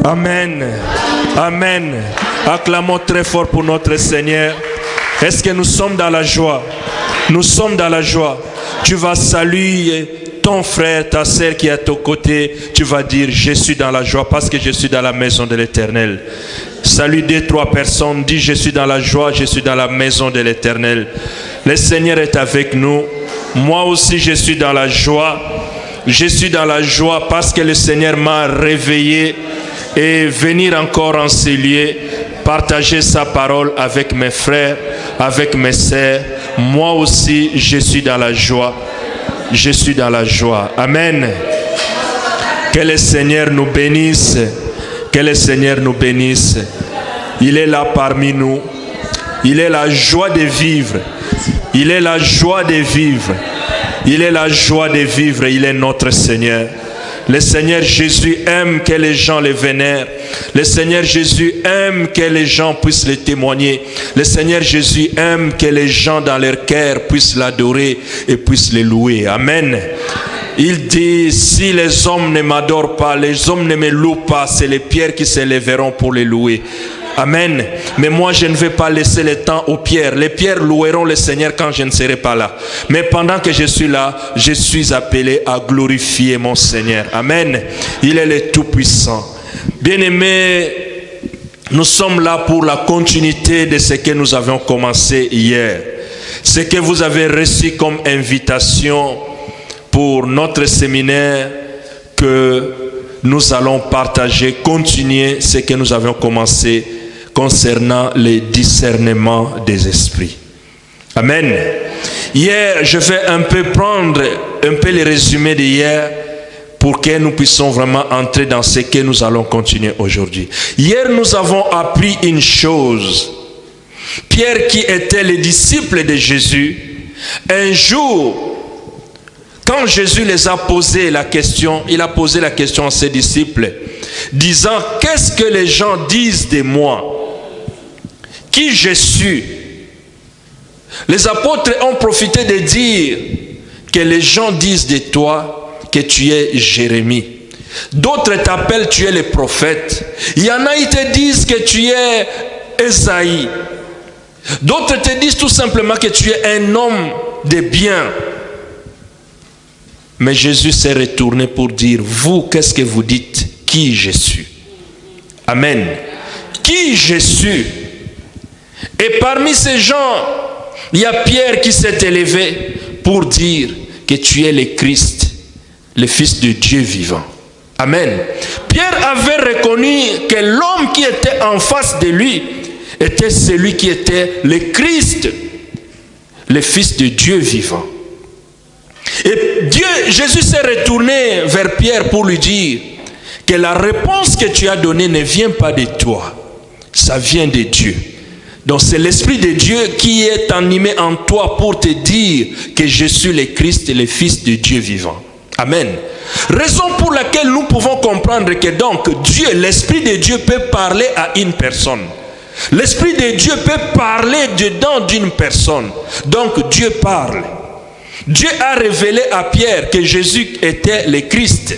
Amen. Amen. Acclamons très fort pour notre Seigneur. Est-ce que nous sommes dans la joie? Nous sommes dans la joie. Tu vas saluer ton frère, ta sœur qui est à ton côté. Tu vas dire, je suis dans la joie parce que je suis dans la maison de l'Éternel. Salue 2-3 personnes. Dis, je suis dans la joie, je suis dans la maison de l'Éternel. Le Seigneur est avec nous. Moi aussi, je suis dans la joie. Je suis dans la joie parce que le Seigneur m'a réveillé et venir encore en ces lieux, partager sa parole avec mes frères, avec mes sœurs. Moi aussi, je suis dans la joie. Je suis dans la joie. Amen. Que le Seigneur nous bénisse. Que le Seigneur nous bénisse. Il est là parmi nous. Il est la joie de vivre. Il est la joie de vivre. Il est la joie de vivre. Il est notre Seigneur. Le Seigneur Jésus aime que les gens le vénèrent. Le Seigneur Jésus aime que les gens puissent le témoigner. Le Seigneur Jésus aime que les gens dans leur cœur puissent l'adorer et puissent le louer. Amen. Il dit, si les hommes ne m'adorent pas, les hommes ne me louent pas, c'est les pierres qui se lèveront pour les louer. Amen. Mais moi, je ne vais pas laisser le temps aux pierres. Les pierres loueront le Seigneur quand je ne serai pas là. Mais pendant que je suis là, je suis appelé à glorifier mon Seigneur. Amen. Il est le Tout-Puissant. Bien-aimés, nous sommes là pour la continuité de ce que nous avions commencé hier. Ce que vous avez reçu comme invitation pour notre séminaire que nous allons partager, continuer ce que nous avions commencé concernant le discernement des esprits. Amen. Hier, je vais prendre un peu le résumé d'hier pour que nous puissions vraiment entrer dans ce que nous allons continuer aujourd'hui. Hier, nous avons appris une chose. Pierre, qui était le disciple de Jésus, un jour, quand Jésus les a posé la question, il a posé la question à ses disciples, disant, qu'est-ce que les gens disent de moi? Qui je suis? Les apôtres ont profité de dire que les gens disent de toi que tu es Jérémie. D'autres t'appellent tu es le prophète. Il y en a qui te disent que tu es Esaïe. D'autres te disent tout simplement que tu es un homme de bien. Mais Jésus s'est retourné pour dire, vous, qu'est-ce que vous dites? Qui je suis? Amen. Qui je suis? Et parmi ces gens, il y a Pierre qui s'est élevé pour dire que tu es le Christ, le Fils de Dieu vivant. Amen. Pierre avait reconnu que l'homme qui était en face de lui était celui qui était le Christ, le Fils de Dieu vivant. Et Jésus s'est retourné vers Pierre pour lui dire que la réponse que tu as donnée ne vient pas de toi, ça vient de Dieu. Donc c'est l'Esprit de Dieu qui est animé en toi pour te dire que je suis le Christ, le Fils de Dieu vivant. Amen. Raison pour laquelle nous pouvons comprendre que donc Dieu, l'Esprit de Dieu peut parler à une personne. L'Esprit de Dieu peut parler dedans d'une personne. Donc Dieu parle. Dieu a révélé à Pierre que Jésus était le Christ.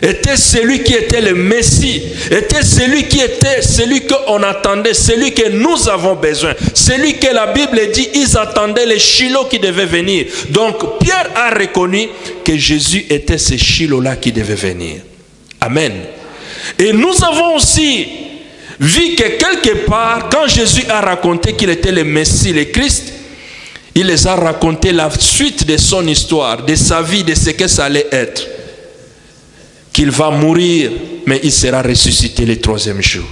était celui qui était le Messie, était celui qu'on attendait, celui que nous avons besoin, celui que la Bible dit, ils attendaient le Shiloh qui devait venir. Donc Pierre a reconnu que Jésus était ce Shiloh-là qui devait venir. Amen. Et nous avons aussi vu que quelque part, quand Jésus a raconté qu'il était le Messie, le Christ, il les a raconté la suite de son histoire, de sa vie, de ce que ça allait être. Qu'il va mourir, mais il sera ressuscité le troisième jour.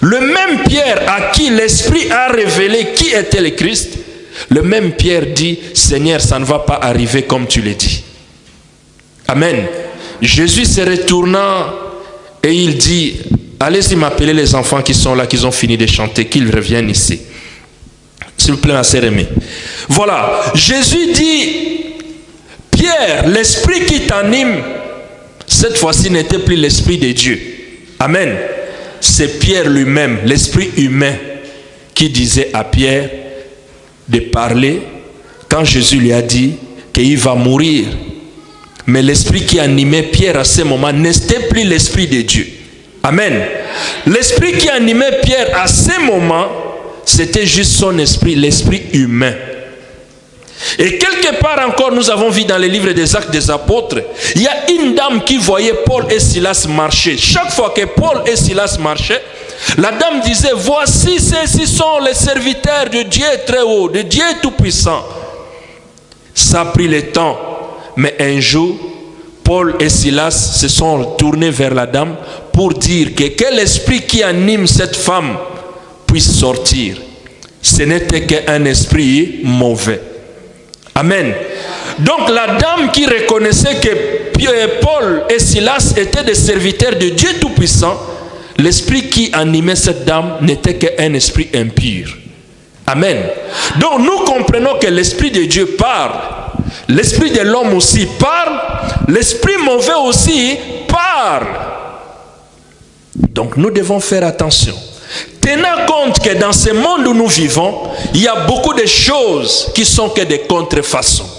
Le même Pierre à qui l'Esprit a révélé qui était le Christ, le même Pierre dit, Seigneur, ça ne va pas arriver comme tu l'as dit. Amen. Jésus se retournant et il dit, allez-y m'appeler les enfants qui sont là, qui ont fini de chanter, qu'ils reviennent ici. S'il vous plaît, ma sœur aimée. Voilà, Jésus dit, Pierre, l'Esprit qui t'anime, cette fois-ci n'était plus l'Esprit de Dieu. Amen. C'est Pierre lui-même, l'Esprit humain, qui disait à Pierre de parler quand Jésus lui a dit qu'il va mourir. Mais l'Esprit qui animait Pierre à ce moment n'était plus l'Esprit de Dieu. Amen. L'Esprit qui animait Pierre à ce moment, c'était juste son esprit, l'Esprit humain. Et quelque part encore, nous avons vu dans les livres des Actes des Apôtres, il y a une dame qui voyait Paul et Silas marcher. Chaque fois que Paul et Silas marchaient, la dame disait, voici ceux-ci sont les serviteurs de Dieu très haut, de Dieu tout-puissant. Ça a pris le temps, mais un jour, Paul et Silas se sont tournés vers la dame pour dire que quel esprit qui anime cette femme puisse sortir. Ce n'était qu'un esprit mauvais. Amen. Donc la dame qui reconnaissait que Paul et Silas étaient des serviteurs de Dieu Tout-Puissant, l'esprit qui animait cette dame n'était qu'un esprit impur. Amen. Donc nous comprenons que l'esprit de Dieu parle, l'esprit de l'homme aussi parle, l'esprit mauvais aussi parle. Donc nous devons faire attention. Tenant compte que dans ce monde où nous vivons, il y a beaucoup de choses qui sont que des contrefaçons.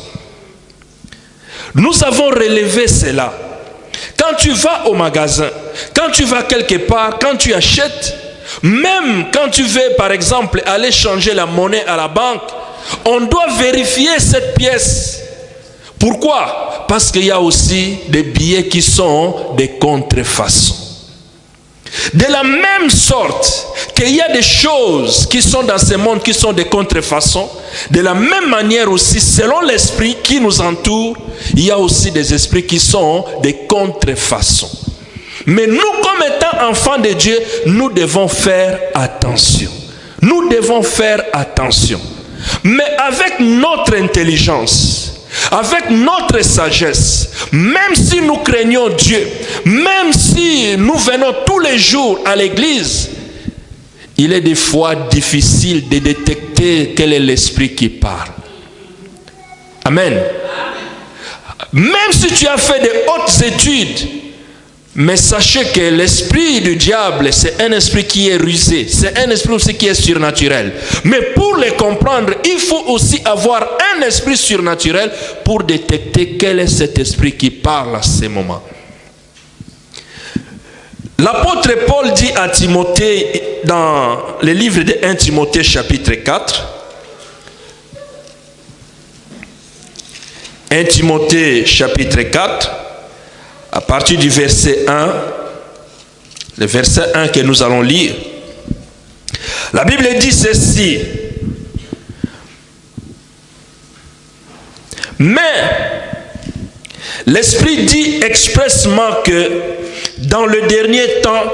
Nous avons relevé cela. Quand tu vas au magasin, quand tu vas quelque part, quand tu achètes, même quand tu veux par exemple aller changer la monnaie à la banque, on doit vérifier cette pièce. Pourquoi? Parce qu'il y a aussi des billets qui sont des contrefaçons. De la même sorte qu'il y a des choses qui sont dans ce monde qui sont des contrefaçons, de la même manière aussi, selon l'esprit qui nous entoure, il y a aussi des esprits qui sont des contrefaçons. Mais nous, comme étant enfants de Dieu, nous devons faire attention. Nous devons faire attention. Mais avec notre intelligence, avec notre sagesse, même si nous craignons Dieu, même si nous venons tous les jours à l'église, il est des fois difficile de détecter quel est l'esprit qui parle. Amen. Même si tu as fait de hautes études, mais sachez que l'esprit du diable, c'est un esprit qui est rusé. C'est un esprit aussi qui est surnaturel. Mais pour le comprendre, il faut aussi avoir un esprit surnaturel pour détecter quel est cet esprit qui parle à ce moment. L'apôtre Paul dit à Timothée, dans le livre de 1 Timothée chapitre 4, 1 Timothée chapitre 4, à partir du verset 1, le verset 1 que nous allons lire, la Bible dit ceci. Mais l'Esprit dit expressement que dans le dernier temps,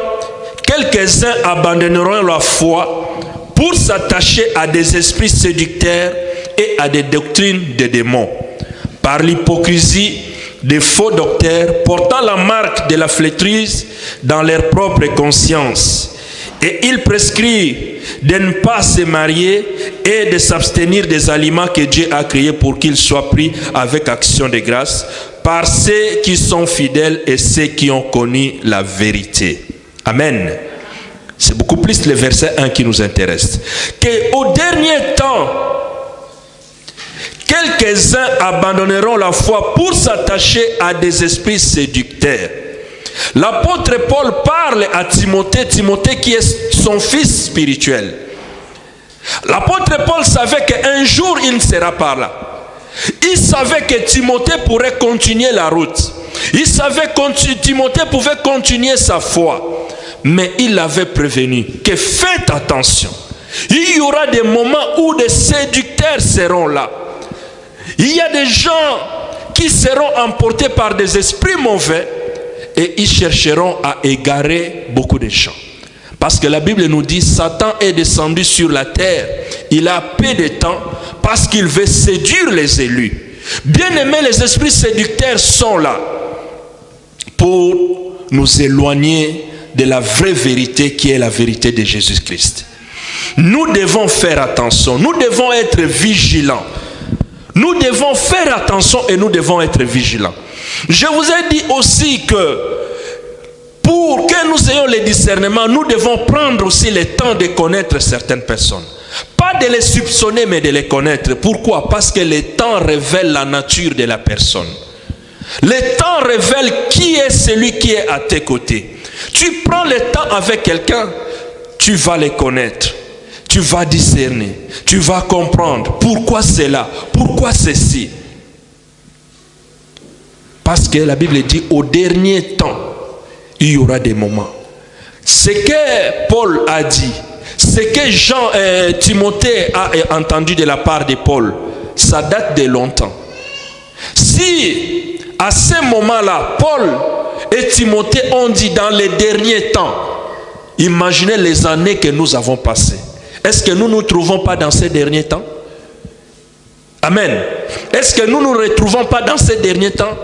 quelques-uns abandonneront la foi pour s'attacher à des esprits séducteurs et à des doctrines de démons, par l'hypocrisie des faux docteurs portant la marque de la flétrise dans leur propre conscience. Et il prescrit de ne pas se marier et de s'abstenir des aliments que Dieu a créés pour qu'ils soient pris avec action de grâce par ceux qui sont fidèles et ceux qui ont connu la vérité. Amen. C'est beaucoup plus le verset 1 qui nous intéresse. Qu'au dernier temps, quelques-uns abandonneront la foi pour s'attacher à des esprits séducteurs L'apôtre Paul parle à Timothée, Timothée qui est son fils spirituel. L'apôtre Paul savait qu'un jour il ne sera pas là. Il savait que Timothée pourrait continuer la route. Il savait que Timothée pouvait continuer sa foi. Mais il l'avait prévenu que faites attention. Il y aura des moments où des séducteurs seront là. Il y a des gens qui seront emportés par des esprits mauvais et ils chercheront à égarer beaucoup de gens. Parce que la Bible nous dit, Satan est descendu sur la terre. Il a peu de temps parce qu'il veut séduire les élus. Bien aimés, les esprits séducteurs sont là pour nous éloigner de la vraie vérité qui est la vérité de Jésus-Christ. Nous devons faire attention. Nous devons être vigilants. Nous devons faire attention et nous devons être vigilants. Je vous ai dit aussi que pour que nous ayons le discernement, nous devons prendre aussi le temps de connaître certaines personnes. Pas de les soupçonner, mais de les connaître. Pourquoi? Parce que le temps révèle la nature de la personne. Le temps révèle qui est celui qui est à tes côtés. Tu prends le temps avec quelqu'un, tu vas le connaître. Tu vas discerner. Tu vas comprendre pourquoi c'est là, pourquoi ceci. Parce que la Bible dit, au dernier temps, il y aura des moments. Ce que Paul a dit, ce que Timothée a entendu de la part de Paul, ça date de longtemps. Si à ce moment-là, Paul et Timothée ont dit dans les derniers temps, imaginez les années que nous avons passées. Est-ce que nous ne nous trouvons pas dans ces derniers temps? Amen. Est-ce que nous ne nous retrouvons pas dans ces derniers temps?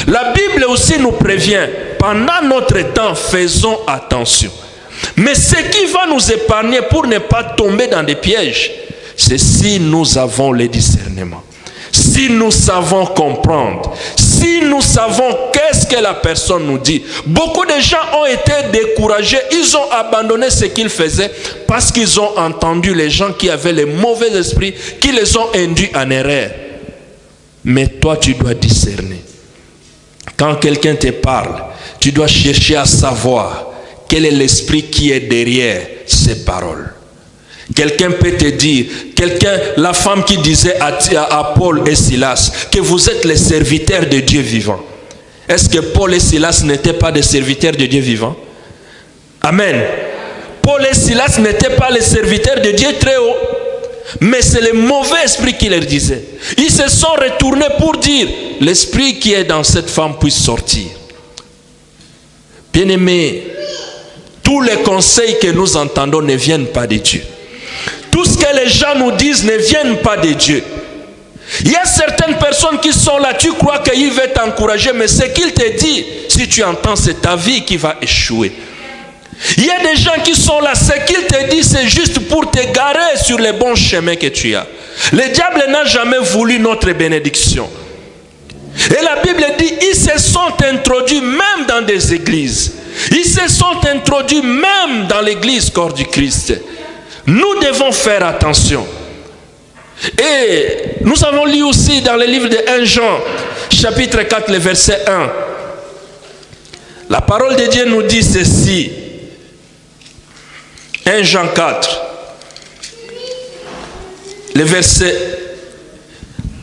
La Bible aussi nous prévient, pendant notre temps, faisons attention. Mais ce qui va nous épargner pour ne pas tomber dans des pièges, c'est si nous avons le discernement. Si nous savons comprendre, si nous savons qu'est-ce que la personne nous dit. Beaucoup de gens ont été découragés, ils ont abandonné ce qu'ils faisaient parce qu'ils ont entendu les gens qui avaient les mauvais esprits, qui les ont induits en erreur. Mais toi, tu dois discerner. Quand quelqu'un te parle, tu dois chercher à savoir quel est l'esprit qui est derrière ces paroles. Quelqu'un peut te dire, la femme qui disait à Paul et Silas que vous êtes les serviteurs de Dieu vivant. Est-ce que Paul et Silas n'étaient pas des serviteurs de Dieu vivant? Amen. Paul et Silas n'étaient pas les serviteurs de Dieu très haut. Mais c'est le mauvais esprit qui leur disait. Ils se sont retournés pour dire, l'esprit qui est dans cette femme puisse sortir. Bien-aimés, tous les conseils que nous entendons ne viennent pas de Dieu. Tout ce que les gens nous disent ne viennent pas de Dieu. Il y a certaines personnes qui sont là, tu crois qu'il veut t'encourager, mais ce qu'il te dit, si tu entends, c'est ta vie qui va échouer. Il y a des gens qui sont là, ce qu'il te dit, c'est juste pour te garer sur les bons chemins que tu as. Le diable n'a jamais voulu notre bénédiction. Et la Bible dit, ils se sont introduits même dans des églises. Ils se sont introduits même dans l'église corps du Christ. Nous devons faire attention. Et nous avons lu aussi dans le livre de 1 Jean, chapitre 4, le verset 1. La parole de Dieu nous dit ceci. 1 Jean 4, le verset,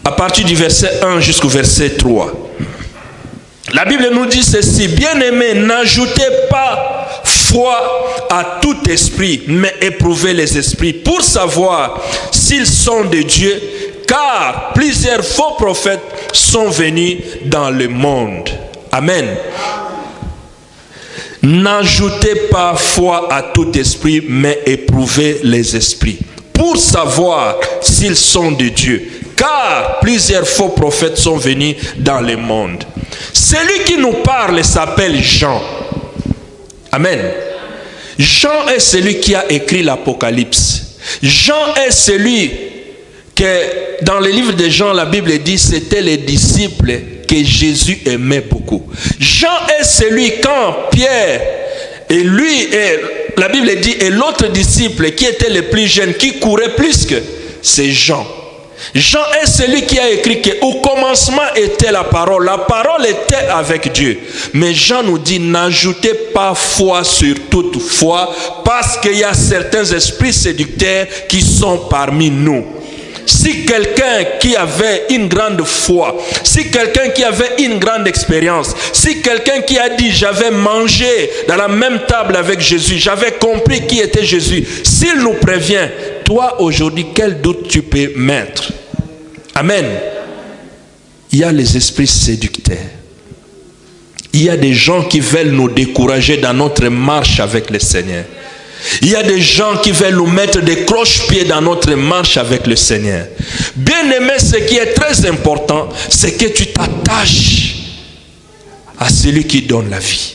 à partir du verset 1 jusqu'au verset 3. La Bible nous dit ceci, bien-aimés, n'ajoutez pas foi à tout esprit, mais éprouvez les esprits pour savoir s'ils sont de Dieu, car plusieurs faux prophètes sont venus dans le monde. Amen. N'ajoutez pas foi à tout esprit, mais éprouvez les esprits, pour savoir s'ils sont de Dieu. Car plusieurs faux prophètes sont venus dans le monde. Celui qui nous parle s'appelle Jean. Amen. Jean est celui qui a écrit l'Apocalypse. Jean est celui que, dans le livre de Jean, la Bible dit, c'était les disciples que Jésus aimait beaucoup. Jean est celui quand Pierre et lui, et la Bible dit, et l'autre disciple qui était le plus jeune, qui courait plus que, c'est Jean. Jean est celui qui a écrit qu'au commencement était la parole était avec Dieu. Mais Jean nous dit, n'ajoutez pas foi sur toute foi, parce qu'il y a certains esprits séducteurs qui sont parmi nous. Si quelqu'un qui avait une grande foi, si quelqu'un qui avait une grande expérience, si quelqu'un qui a dit, j'avais mangé dans la même table avec Jésus, j'avais compris qui était Jésus, s'il nous prévient, toi aujourd'hui, quel doute tu peux mettre? Amen. Il y a les esprits séducteurs. Il y a des gens qui veulent nous décourager dans notre marche avec le Seigneur. Il y a des gens qui veulent nous mettre des cloche-pieds dans notre marche avec le Seigneur. Bien-aimé, ce qui est très important, c'est que tu t'attaches à celui qui donne la vie.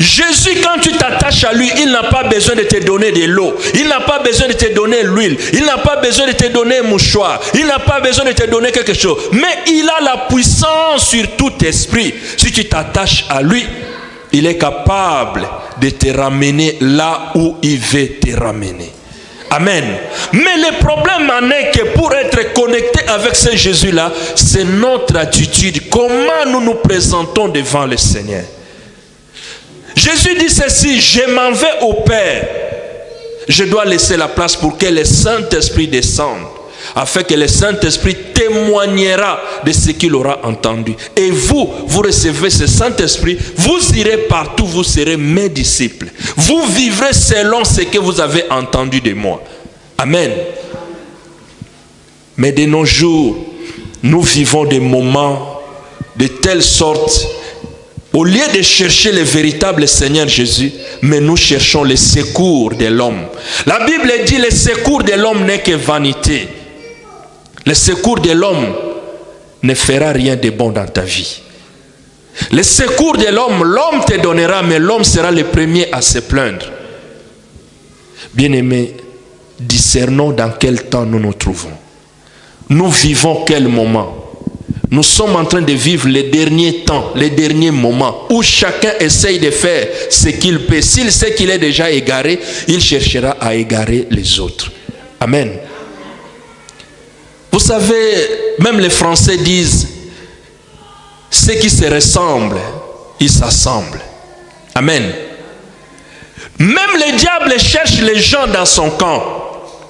Jésus, quand tu t'attaches à lui, il n'a pas besoin de te donner de l'eau. Il n'a pas besoin de te donner l'huile. Il n'a pas besoin de te donner un mouchoir. Il n'a pas besoin de te donner quelque chose. Mais il a la puissance sur tout esprit. Si tu t'attaches à lui, il est capable de te ramener là où il veut te ramener. Amen. Mais le problème en est que pour être connecté avec ce Jésus-là, c'est notre attitude. Comment nous nous présentons devant le Seigneur. Jésus dit ceci, je m'en vais au Père. Je dois laisser la place pour que le Saint-Esprit descende, afin que le Saint-Esprit témoignera de ce qu'il aura entendu. Et vous recevez ce Saint-Esprit, vous irez partout, vous serez mes disciples. Vous vivrez selon ce que vous avez entendu de moi. Amen. Mais de nos jours, nous vivons des moments de telle sorte, au lieu de chercher le véritable Seigneur Jésus, mais nous cherchons le secours de l'homme. La Bible dit, le secours de l'homme n'est que vanité. Le secours de l'homme ne fera rien de bon dans ta vie. Le secours de l'homme, l'homme te donnera, mais l'homme sera le premier à se plaindre. Bien-aimés, discernons dans quel temps nous nous trouvons. Nous vivons quel moment? Nous sommes en train de vivre les derniers temps, les derniers moments où chacun essaye de faire ce qu'il peut. S'il sait qu'il est déjà égaré, il cherchera à égarer les autres. Amen. Vous savez, même les Français disent, ceux qui se ressemblent, ils s'assemblent. Amen. Même le diable cherche les gens dans son camp,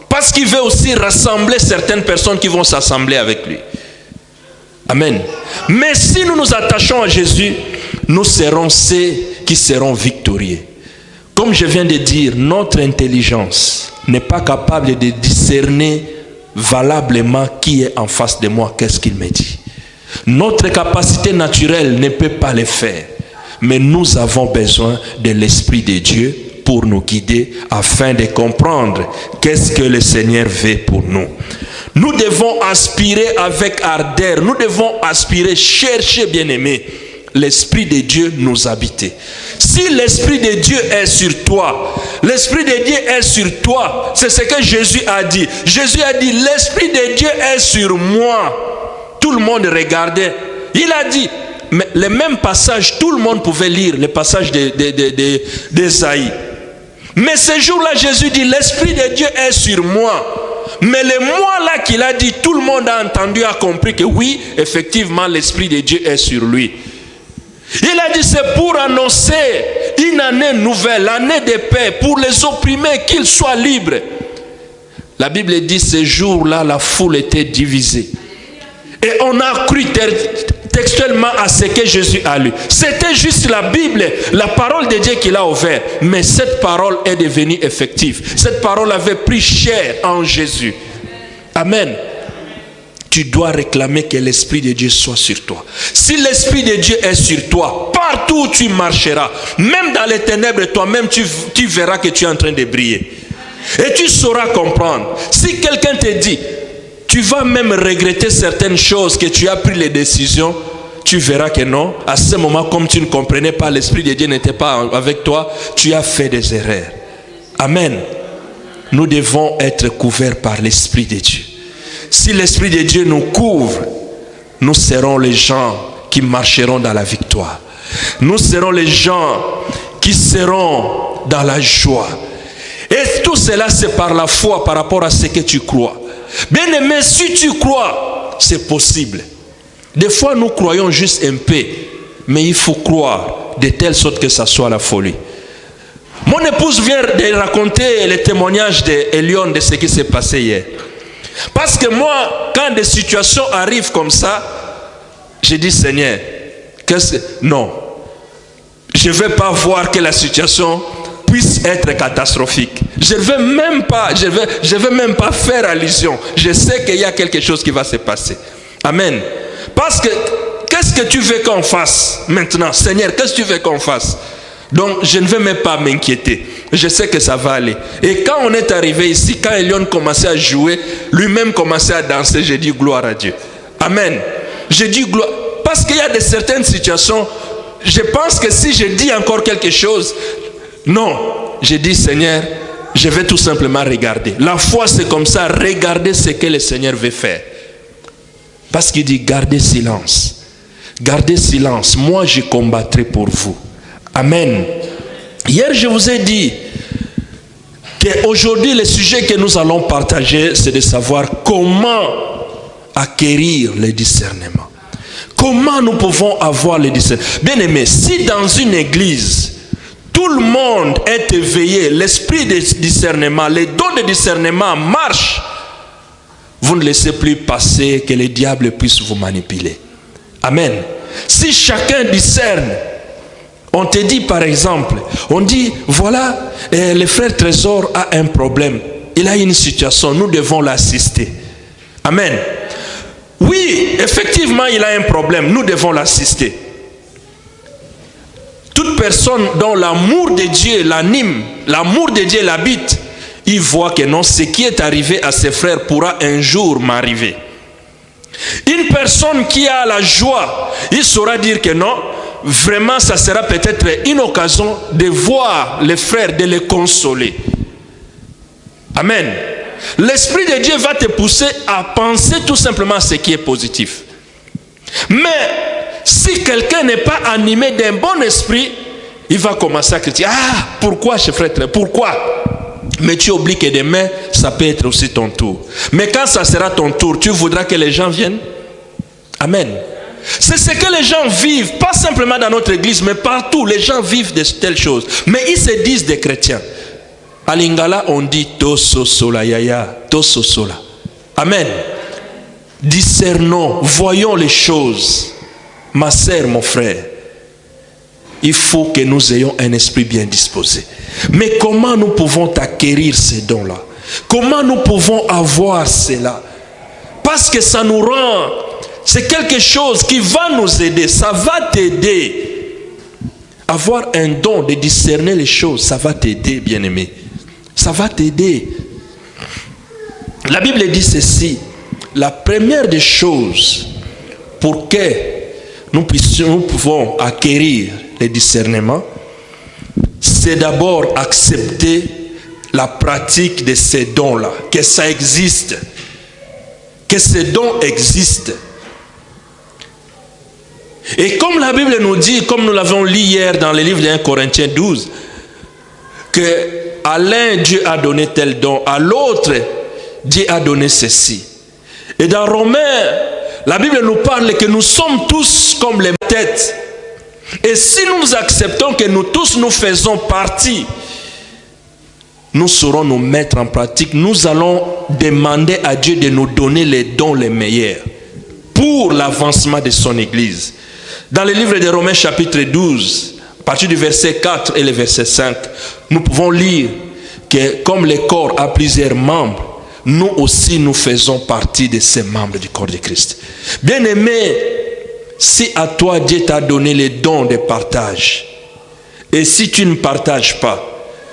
parce qu'il veut aussi rassembler certaines personnes qui vont s'assembler avec lui. Amen. Mais si nous nous attachons à Jésus, nous serons ceux qui seront victorieux. Comme je viens de dire, notre intelligence n'est pas capable de discerner valablement qui est en face de moi, qu'est-ce qu'il me dit. Notre capacité naturelle ne peut pas le faire. Mais nous avons besoin de l'Esprit de Dieu pour nous guider afin de comprendre qu'est-ce que le Seigneur veut pour nous. Nous devons aspirer avec ardeur, nous devons aspirer, chercher, bien-aimé, l'Esprit de Dieu nous habiter. Si l'Esprit de Dieu est sur toi, l'Esprit de Dieu est sur toi, c'est ce que Jésus a dit. Jésus a dit, l'Esprit de Dieu est sur moi. Tout le monde regardait. Il a dit, mais le même passage, tout le monde pouvait lire le passage d'Ésaïe. Mais ce jour-là, Jésus dit, l'Esprit de Dieu est sur moi. Mais le moi-là qu'il a dit, tout le monde a entendu, a compris que oui, effectivement, l'Esprit de Dieu est sur lui. Il a dit, c'est pour annoncer une année nouvelle, l'année de paix, pour les opprimés, qu'ils soient libres. La Bible dit, ce jour-là, la foule était divisée. Et on a cru textuellement à ce que Jésus a lu. C'était juste la Bible, la parole de Dieu qu'il a ouverte. Mais cette parole est devenue effective. Cette parole avait pris chair en Jésus. Amen. Tu dois réclamer que l'Esprit de Dieu soit sur toi. Si l'Esprit de Dieu est sur toi, partout où tu marcheras, même dans les ténèbres, toi-même, tu verras que tu es en train de briller. Et tu sauras comprendre. Si quelqu'un te dit, tu vas même regretter certaines choses que tu as pris les décisions, tu verras que non. À ce moment, comme tu ne comprenais pas, l'Esprit de Dieu n'était pas avec toi, tu as fait des erreurs. Amen. Nous devons être couverts par l'Esprit de Dieu. Si l'Esprit de Dieu nous couvre, nous serons les gens qui marcheront dans la victoire. Nous serons les gens qui seront dans la joie. Et tout cela, c'est par la foi, par rapport à ce que tu crois. Bien-aimé, si tu crois, c'est possible. Des fois, nous croyons juste un peu, mais il faut croire de telle sorte que ça soit la folie. Mon épouse vient de raconter les témoignages d'Elion de ce qui s'est passé hier. Parce que moi, quand des situations arrivent comme ça, j'ai dit, Seigneur, non, je ne vais pas voir que la situation puisse être catastrophique. Je ne vais même pas faire allusion. Je sais qu'il y a quelque chose qui va se passer. Amen. Parce que, qu'est-ce que tu veux qu'on fasse maintenant? Seigneur, qu'est-ce que tu veux qu'on fasse? Donc, je ne vais même pas m'inquiéter. Je sais que ça va aller. Et quand on est arrivé ici, quand Elion commençait à jouer, lui-même commençait à danser, j'ai dit gloire à Dieu. Amen. J'ai dit gloire. Parce qu'il y a certaines situations, je pense que si je dis encore quelque chose, non, j'ai dit Seigneur, je vais tout simplement regarder. La foi c'est comme ça, regarder ce que le Seigneur veut faire. Parce qu'il dit gardez silence. Gardez silence, moi je combattrai pour vous. Amen. Hier je vous ai dit qu'aujourd'hui le sujet que nous allons partager c'est de savoir comment acquérir le discernement. Comment nous pouvons avoir le discernement? Bien aimé, si dans une église, tout le monde est éveillé, l'esprit de discernement, les dons de discernement marchent, vous ne laissez plus passer que le diable puisse vous manipuler. Amen. Si chacun discerne, on te dit par exemple, on dit, voilà, le frère Trésor a un problème, il a une situation, nous devons l'assister. Amen. Oui, effectivement, il a un problème. Nous devons l'assister. Toute personne dont l'amour de Dieu l'anime, l'amour de Dieu l'habite, il voit que non, ce qui est arrivé à ses frères pourra un jour m'arriver. Une personne qui a la joie, il saura dire que non, vraiment, ça sera peut-être une occasion de voir les frères, de les consoler. Amen. L'Esprit de Dieu va te pousser à penser tout simplement ce qui est positif. Mais si quelqu'un n'est pas animé d'un bon esprit, il va commencer à critiquer. Ah, pourquoi, chef frère, pourquoi? Mais tu oublies que demain, ça peut être aussi ton tour. Mais quand ça sera ton tour, tu voudras que les gens viennent? Amen. C'est ce que les gens vivent, pas simplement dans notre église, mais partout. Les gens vivent de telles choses. Mais ils se disent des chrétiens. À Lingala, on dit Toso sola yaya, Toso sola. Amen. Discernons, voyons les choses. Ma sœur, mon frère, il faut que nous ayons un esprit bien disposé. Mais comment nous pouvons acquérir ces dons-là? Comment nous pouvons avoir cela? Parce que ça nous rend, c'est quelque chose qui va nous aider, ça va t'aider. Avoir un don de discerner les choses, ça va t'aider, bien-aimé. Ça va t'aider. La Bible dit ceci. La première des choses pour que nous pouvons acquérir le discernement, c'est d'abord accepter la pratique de ces dons-là. Que ça existe. Que ces dons existent. Et comme la Bible nous dit, comme nous l'avons lu hier dans le livre de 1 Corinthiens 12, que à l'un, Dieu a donné tel don, à l'autre, Dieu a donné ceci. Et dans Romains, la Bible nous parle que nous sommes tous comme les têtes. Et si nous acceptons que nous tous nous faisons partie, nous saurons nous mettre en pratique. Nous allons demander à Dieu de nous donner les dons les meilleurs pour l'avancement de son Église. Dans le livre de Romains chapitre 12, à partir du verset 4 et le verset 5, nous pouvons lire que comme le corps a plusieurs membres, nous aussi nous faisons partie de ces membres du corps de Christ. Bien-aimé, si à toi Dieu t'a donné les dons de partage, et si tu ne partages pas,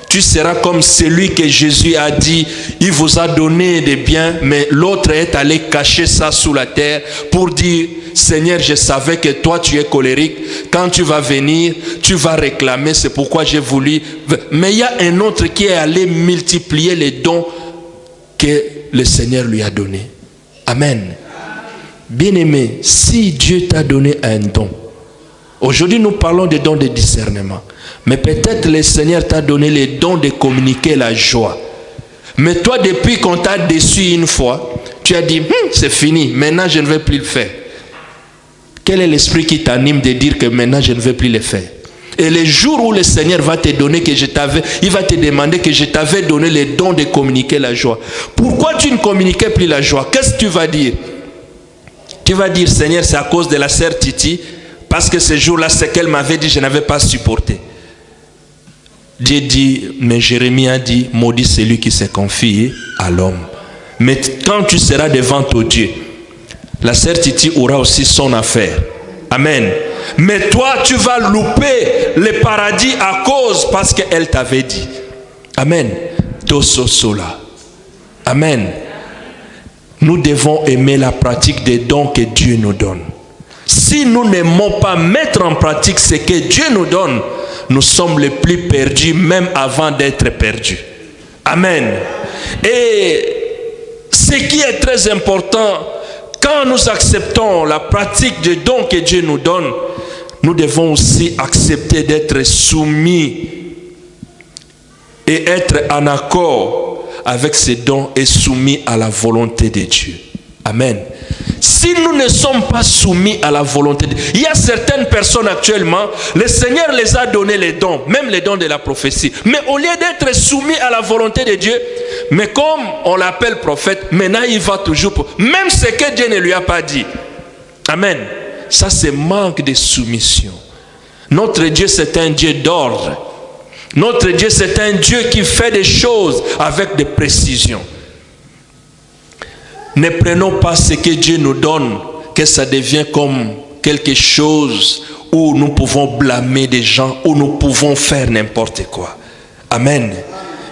tu seras comme celui que Jésus a dit, il vous a donné des biens, mais l'autre est allé cacher ça sous la terre pour dire, Seigneur, je savais que toi tu es colérique, quand tu vas venir, tu vas réclamer, c'est pourquoi j'ai voulu. Mais il y a un autre qui est allé multiplier les dons que le Seigneur lui a donnés. Amen. Bien-aimé, si Dieu t'a donné un don, aujourd'hui nous parlons des dons de discernement, mais peut-être le Seigneur t'a donné les dons de communiquer la joie. Mais toi, depuis qu'on t'a déçu une fois, Tu as dit, c'est fini, maintenant je ne vais plus le faire. Quel est l'esprit qui t'anime de dire que maintenant je ne vais plus le faire? Et le jour où le Seigneur va te donner il va te demander que je t'avais donné le don de communiquer la joie. Pourquoi tu ne communiquais plus la joie? Qu'est-ce que tu vas dire? Tu vas dire, Seigneur, c'est à cause de la sœur Titi, parce que ce jour-là, ce qu'elle m'avait dit, je n'avais pas supporté. Dieu dit, mais Jérémie a dit, maudit celui qui se confie à l'homme. Mais quand tu seras devant ton Dieu, la sœur Titi aura aussi son affaire. Amen. Mais toi, tu vas louper le paradis à cause parce qu'elle t'avait dit. Amen. Toso sola. Amen. Nous devons aimer la pratique des dons que Dieu nous donne. Si nous n'aimons pas mettre en pratique ce que Dieu nous donne, nous sommes les plus perdus même avant d'être perdus. Amen. Et ce qui est très important, quand nous acceptons la pratique des dons que Dieu nous donne, nous devons aussi accepter d'être soumis et être en accord avec ces dons et soumis à la volonté de Dieu. Amen. Si nous ne sommes pas soumis à la volonté de Dieu, il y a certaines personnes actuellement, le Seigneur les a donné les dons, même les dons de la prophétie. Mais au lieu d'être soumis à la volonté de Dieu, mais comme on l'appelle prophète, maintenant il va toujours pour... Même ce que Dieu ne lui a pas dit. Amen. Ça c'est manque de soumission. Notre Dieu c'est un Dieu d'ordre. Notre Dieu c'est un Dieu qui fait des choses avec des précisions. Ne prenons pas ce que Dieu nous donne, que ça devient comme quelque chose où nous pouvons blâmer des gens, où nous pouvons faire n'importe quoi. Amen.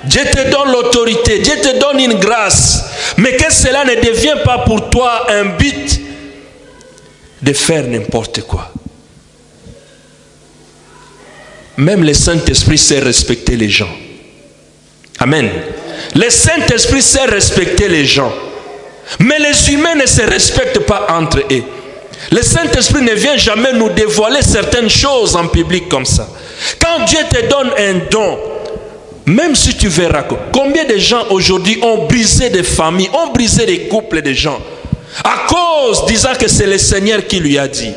Dieu te donne l'autorité, Dieu te donne une grâce, mais que cela ne devienne pas pour toi un but de faire n'importe quoi. Même le Saint-Esprit sait respecter les gens. Amen. Le Saint-Esprit sait respecter les gens. Mais les humains ne se respectent pas entre eux. Le Saint-Esprit ne vient jamais nous dévoiler certaines choses en public comme ça. Quand Dieu te donne un don, même si tu verras combien de gens aujourd'hui ont brisé des familles, ont brisé des couples de gens, à cause disant que c'est le Seigneur qui lui a dit.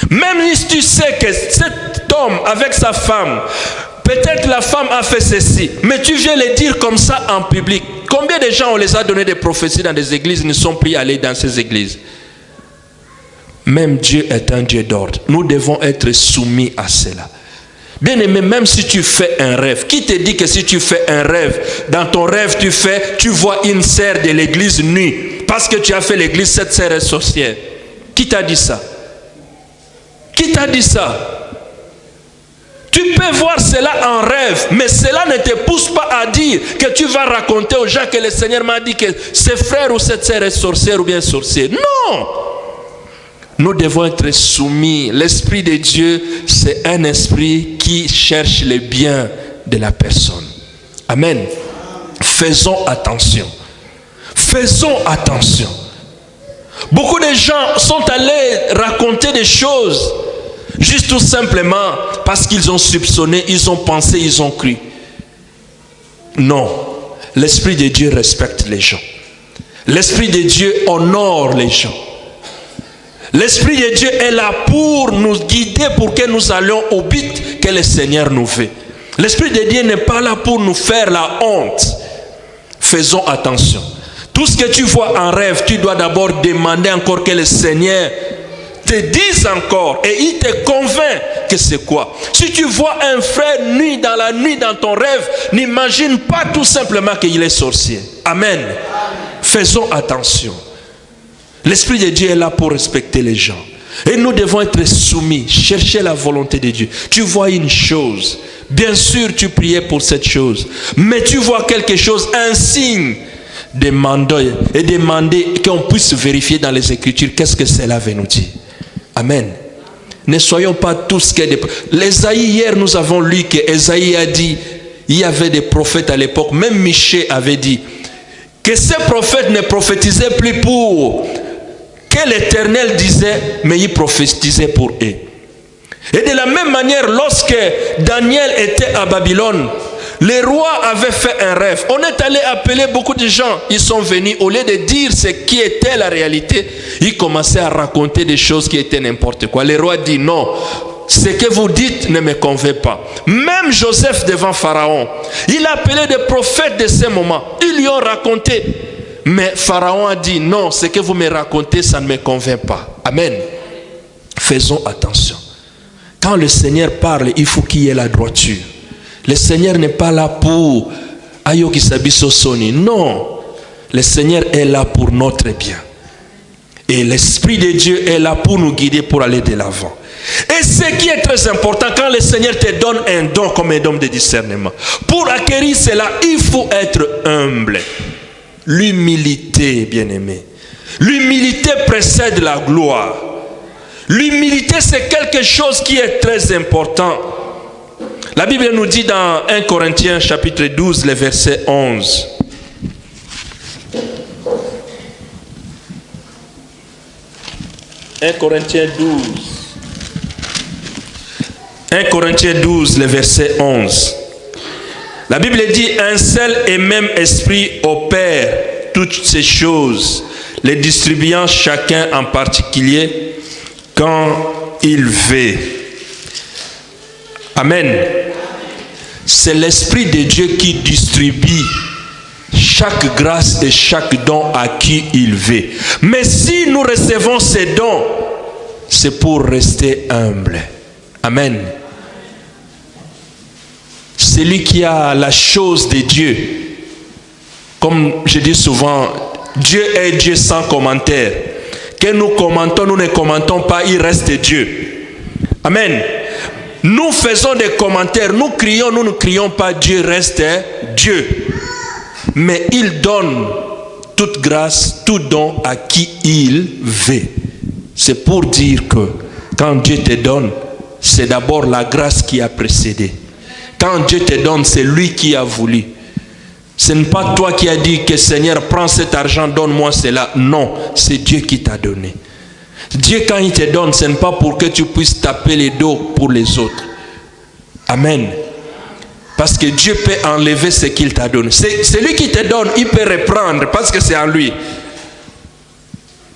Même si tu sais que cet homme avec sa femme, peut-être la femme a fait ceci, mais tu viens le dire comme ça en public. Combien de gens on les a donné des prophéties dans des églises ne sont plus allés dans ces églises? Même Dieu est un Dieu d'ordre. Nous devons être soumis à cela. Bien aimé, même si tu fais un rêve, qui te dit que si tu fais un rêve, dans ton rêve tu vois une sœur de l'église nue, parce que tu as fait l'église, cette sœur est sorcière? Qui t'a dit ça? Qui t'a dit ça? Tu peux voir cela en rêve, mais cela ne te pousse pas à dire que tu vas raconter aux gens que le Seigneur m'a dit que ce frère ou cette sœur est sorcière ou bien sorcier. Non! Nous devons être soumis. L'Esprit de Dieu, c'est un esprit qui cherche le bien de la personne. Amen. Faisons attention. Faisons attention. Beaucoup de gens sont allés raconter des choses juste tout simplement parce qu'ils ont soupçonné, ils ont pensé, ils ont cru. Non. L'Esprit de Dieu respecte les gens. L'Esprit de Dieu honore les gens. L'Esprit de Dieu est là pour nous guider, pour que nous allions au but que le Seigneur nous veut. L'Esprit de Dieu n'est pas là pour nous faire la honte. Faisons attention. Tout ce que tu vois en rêve, tu dois d'abord demander encore que le Seigneur te dise encore et il te convainc que c'est quoi. Si tu vois un frère nu dans la nuit dans ton rêve, n'imagine pas tout simplement qu'il est sorcier. Amen. Faisons attention. L'Esprit de Dieu est là pour respecter les gens. Et nous devons être soumis, chercher la volonté de Dieu. Tu vois une chose, bien sûr tu priais pour cette chose, mais tu vois quelque chose, un signe, demandez qu'on puisse vérifier dans les Écritures qu'est-ce que cela veut nous dire. Amen. Ne soyons pas tous que des... L'Ésaïe, hier nous avons lu que Ésaïe a dit, il y avait des prophètes à l'époque, même Michée avait dit, que ces prophètes ne prophétisaient plus pour que l'Éternel disait, mais ils prophétisaient pour eux. Et de la même manière, lorsque Daniel était à Babylone, Les rois avaient fait un rêve. On est allé appeler beaucoup de gens. Ils sont venus, au lieu de dire ce qui était la réalité, ils commençaient à raconter des choses qui étaient n'importe quoi. Les rois disent non, ce que vous dites ne me convainc pas. Même Joseph devant Pharaon, il a appelé des prophètes de ce moment. Ils lui ont raconté. Mais Pharaon a dit non, ce que vous me racontez, ça ne me convainc pas. Amen. Faisons attention. Quand le Seigneur parle, il faut qu'il y ait la droiture. Le Seigneur n'est pas là pour Ayoki Sabiso Soni. Non. Le Seigneur est là pour notre bien. Et l'Esprit de Dieu est là pour nous guider, pour aller de l'avant. Et ce qui est très important, quand le Seigneur te donne un don comme un don de discernement, pour acquérir cela, il faut être humble. L'humilité, bien-aimé. L'humilité précède la gloire. L'humilité, c'est quelque chose qui est très important. La Bible nous dit dans 1 Corinthiens chapitre 12, le verset 11. « 1 Corinthiens 12. 1 Corinthiens 12, le verset 11. La Bible dit, un seul et même esprit opère toutes ces choses, les distribuant chacun en particulier quand il veut. Amen. C'est l'Esprit de Dieu qui distribue chaque grâce et chaque don à qui il veut. Mais si nous recevons ces dons, c'est pour rester humble. Amen. Celui qui a la chose de Dieu, comme je dis souvent, Dieu est Dieu sans commentaire. Que nous commentons, nous ne commentons pas, il reste Dieu. Amen. Nous faisons des commentaires, nous crions, nous ne crions pas, Dieu reste Dieu. Mais il donne toute grâce, tout don à qui il veut. C'est pour dire que quand Dieu te donne, c'est d'abord la grâce qui a précédé. Quand Dieu te donne, c'est lui qui a voulu. Ce n'est pas toi qui as dit que Seigneur, prends cet argent, donne-moi cela. Non, c'est Dieu qui t'a donné. Dieu, quand il te donne, ce n'est pas pour que tu puisses taper les dos pour les autres. Amen. Parce que Dieu peut enlever ce qu'il t'a donné. C'est lui qui te donne, il peut reprendre parce que c'est en lui.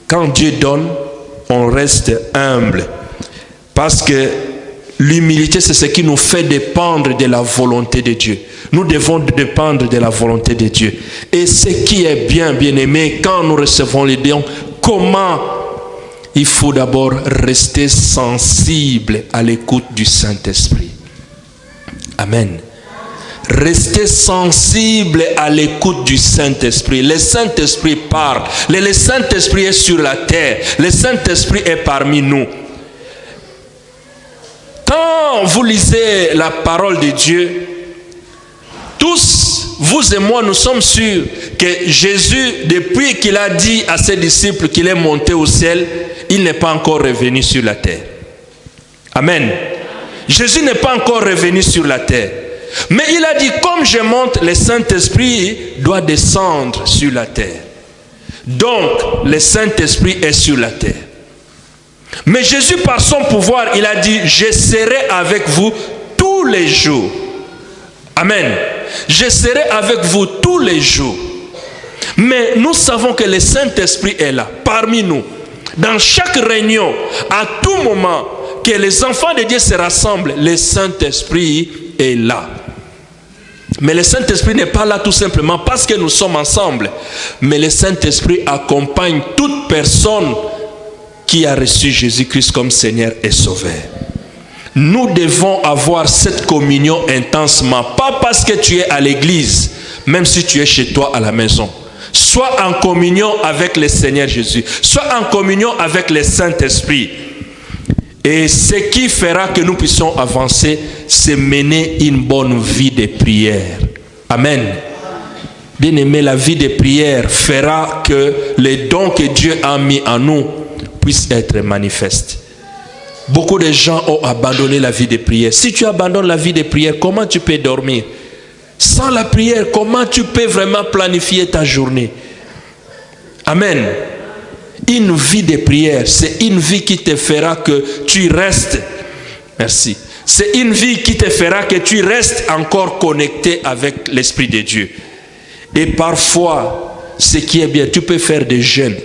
Quand Dieu donne, on reste humble. Parce que l'humilité, c'est ce qui nous fait dépendre de la volonté de Dieu. Nous devons dépendre de la volonté de Dieu. Et ce qui est bien, bien aimé, quand nous recevons les dons, comment il faut d'abord rester sensible à l'écoute du Saint-Esprit. Amen. Restez sensible à l'écoute du Saint-Esprit. Le Saint-Esprit parle. Le Saint-Esprit est sur la terre. Le Saint-Esprit est parmi nous. Quand vous lisez la parole de Dieu, tous, vous et moi, nous sommes sûrs que Jésus, depuis qu'il a dit à ses disciples qu'il est monté au ciel, il n'est pas encore revenu sur la terre. Amen. Jésus n'est pas encore revenu sur la terre. Mais il a dit, comme je monte, le Saint-Esprit doit descendre sur la terre. Donc, le Saint-Esprit est sur la terre. Mais Jésus, par son pouvoir, il a dit, je serai avec vous tous les jours. Amen. Je serai avec vous tous les jours. Mais nous savons que le Saint-Esprit est là, parmi nous. Dans chaque réunion, à tout moment, que les enfants de Dieu se rassemblent, le Saint-Esprit est là. Mais le Saint-Esprit n'est pas là tout simplement parce que nous sommes ensemble. Mais le Saint-Esprit accompagne toute personne qui a reçu Jésus-Christ comme Seigneur et Sauveur. Nous devons avoir cette communion intensement. Pas parce que tu es à l'église, même si tu es chez toi à la maison. Sois en communion avec le Seigneur Jésus. Sois en communion avec le Saint-Esprit. Et ce qui fera que nous puissions avancer, c'est mener une bonne vie de prière. Amen. Bien aimé, la vie de prière fera que les dons que Dieu a mis en nous puissent être manifestés. Beaucoup de gens ont abandonné la vie de prière. Si tu abandonnes la vie de prière, comment tu peux dormir? Sans la prière, comment tu peux vraiment planifier ta journée? Amen. Une vie de prière, c'est une vie qui te fera que tu restes. Merci. C'est une vie qui te fera que tu restes encore connecté avec l'Esprit de Dieu. Et parfois, ce qui est bien, tu peux faire des jeûnes.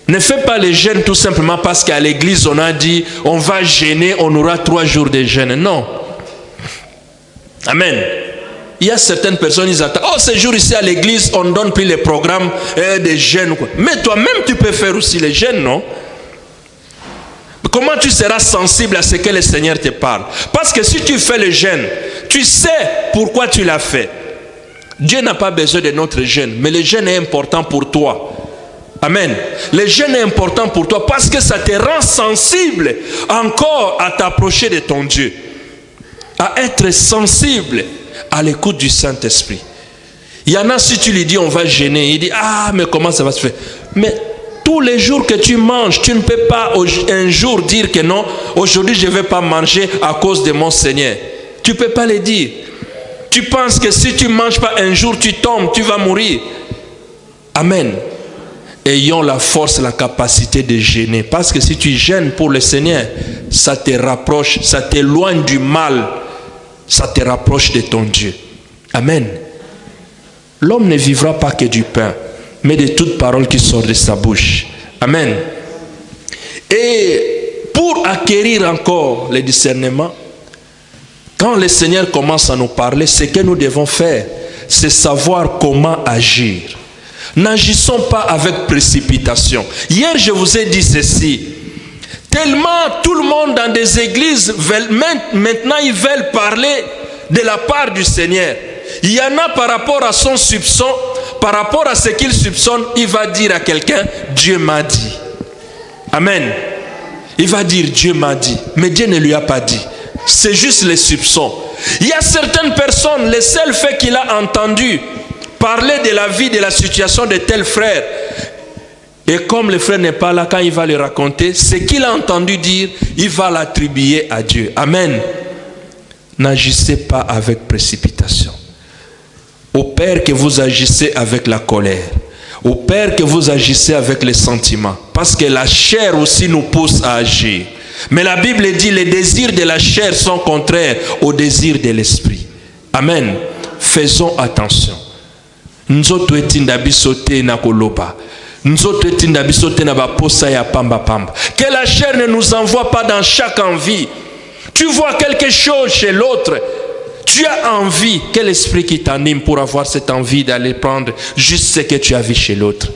Ne fais pas les jeûnes tout simplement parce qu'à l'église, on a dit, on va jeûner, on aura 3 jours de jeûne. Non. Amen. Il y a certaines personnes, ils attendent. Oh, ce jour ici à l'église, on ne donne plus les programmes des jeûnes. Mais toi-même, tu peux faire aussi les jeûnes, non? Comment tu seras sensible à ce que le Seigneur te parle? Parce que si tu fais le jeûne, tu sais pourquoi tu l'as fait. Dieu n'a pas besoin de notre jeûne, mais le jeûne est important pour toi. Amen. Le jeûne est important pour toi parce que ça te rend sensible encore à t'approcher de ton Dieu. À être sensible à l'écoute du Saint-Esprit. Il y en a, si tu lui dis on va jeûner, il dit ah mais comment ça va se faire? Mais tous les jours que tu manges, tu ne peux pas un jour dire que non, aujourd'hui je ne vais pas manger à cause de mon Seigneur. Tu ne peux pas le dire. Tu penses que si tu ne manges pas un jour, tu tombes, tu vas mourir. Amen. Ayons la force, la capacité de jeûner. Parce que si tu jeûnes pour le Seigneur, ça te rapproche, ça t'éloigne du mal. Ça te rapproche de ton Dieu. Amen. L'homme ne vivra pas que du pain, mais de toute parole qui sort de sa bouche. Amen. Et pour acquérir encore le discernement, quand le Seigneur commence à nous parler, ce que nous devons faire, c'est savoir comment agir. N'agissons pas avec précipitation. Hier, je vous ai dit ceci. Tellement tout le monde dans des églises, maintenant ils veulent parler de la part du Seigneur. Il y en a par rapport à son soupçon, par rapport à ce qu'il soupçonne, il va dire à quelqu'un, Dieu m'a dit. Amen. Il va dire, Dieu m'a dit. Mais Dieu ne lui a pas dit. C'est juste les soupçons. Il y a certaines personnes, le seul fait qu'il a entendu parler de la vie, de la situation de tel frère, et comme le frère n'est pas là, quand il va le raconter, ce qu'il a entendu dire, il va l'attribuer à Dieu. Amen. N'agissez pas avec précipitation. Au Père que vous agissez avec la colère. Au Père que vous agissez avec les sentiments. Parce que la chair aussi nous pousse à agir. Mais la Bible dit, les désirs de la chair sont contraires aux désirs de l'esprit. Amen. Faisons attention. Nzoto etinda bisote na koloba. Nzoto etinda bisote na baposa ya pamba pamba. Que la chair ne nous envoie pas dans chaque envie. Tu vois quelque chose chez l'autre, tu as envie. Quel esprit qui t'anime pour avoir cette envie d'aller prendre juste ce que tu as vu chez l'autre?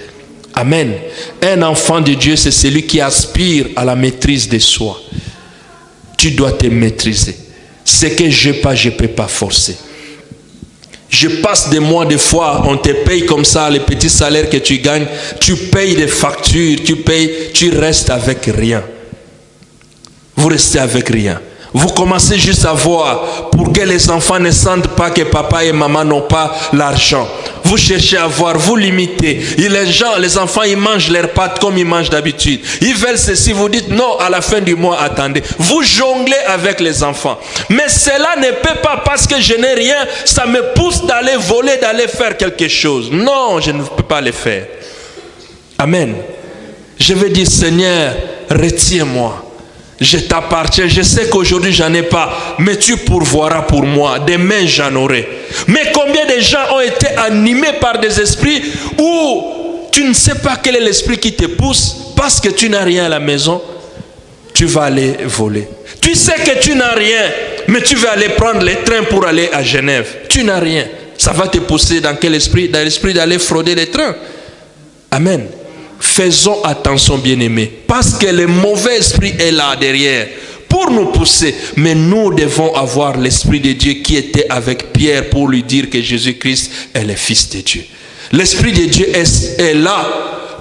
Amen. Un enfant de Dieu, c'est celui qui aspire à la maîtrise de soi. Tu dois te maîtriser. Ce que je n'ai pas, je ne peux pas forcer. Je passe des mois, des fois, on te paye comme ça, les petits salaires que tu gagnes, tu payes des factures, tu payes, tu restes avec rien. Vous restez avec rien. Vous commencez juste à voir pour que les enfants ne sentent pas que papa et maman n'ont pas l'argent. Vous cherchez à voir, vous limitez. Et les enfants, ils mangent leurs pâtes comme ils mangent d'habitude. Ils veulent ceci, vous dites non, à la fin du mois, attendez. Vous jonglez avec les enfants. Mais cela ne peut pas, parce que je n'ai rien, ça me pousse d'aller voler, d'aller faire quelque chose. Non, je ne peux pas le faire. Amen. Je vais dire, Seigneur, retiens-moi. Je t'appartiens, je sais qu'aujourd'hui j'en ai pas, mais tu pourvoiras pour moi, demain j'en aurai. Mais combien de gens ont été animés par des esprits où tu ne sais pas quel est l'esprit qui te pousse, parce que tu n'as rien à la maison, tu vas aller voler. Tu sais que tu n'as rien, mais tu vas aller prendre les trains pour aller à Genève. Tu n'as rien. Ça va te pousser dans quel esprit? Dans l'esprit d'aller frauder les trains. Amen. Faisons attention, bien-aimés, parce que le mauvais esprit est là derrière pour nous pousser. Mais nous devons avoir l'Esprit de Dieu qui était avec Pierre pour lui dire que Jésus-Christ est le Fils de Dieu. L'Esprit de Dieu est là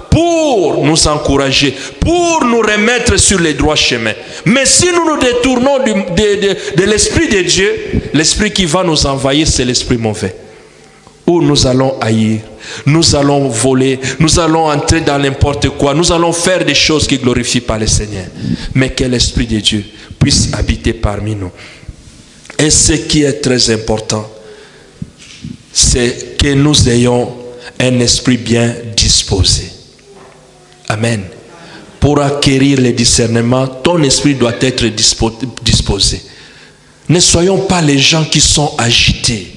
pour nous encourager, pour nous remettre sur les droits chemins. Mais si nous nous détournons de l'Esprit de Dieu, l'Esprit qui va nous envahir, c'est l'Esprit mauvais. Où nous allons haïr, nous allons voler, nous allons entrer dans n'importe quoi, nous allons faire des choses qui ne glorifient pas le Seigneur. Mais que l'Esprit de Dieu puisse habiter parmi nous. Et ce qui est très important, c'est que nous ayons un esprit bien disposé. Amen. pour acquérir le discernement, ton esprit doit être disposé. Ne soyons pas les gens qui sont agités.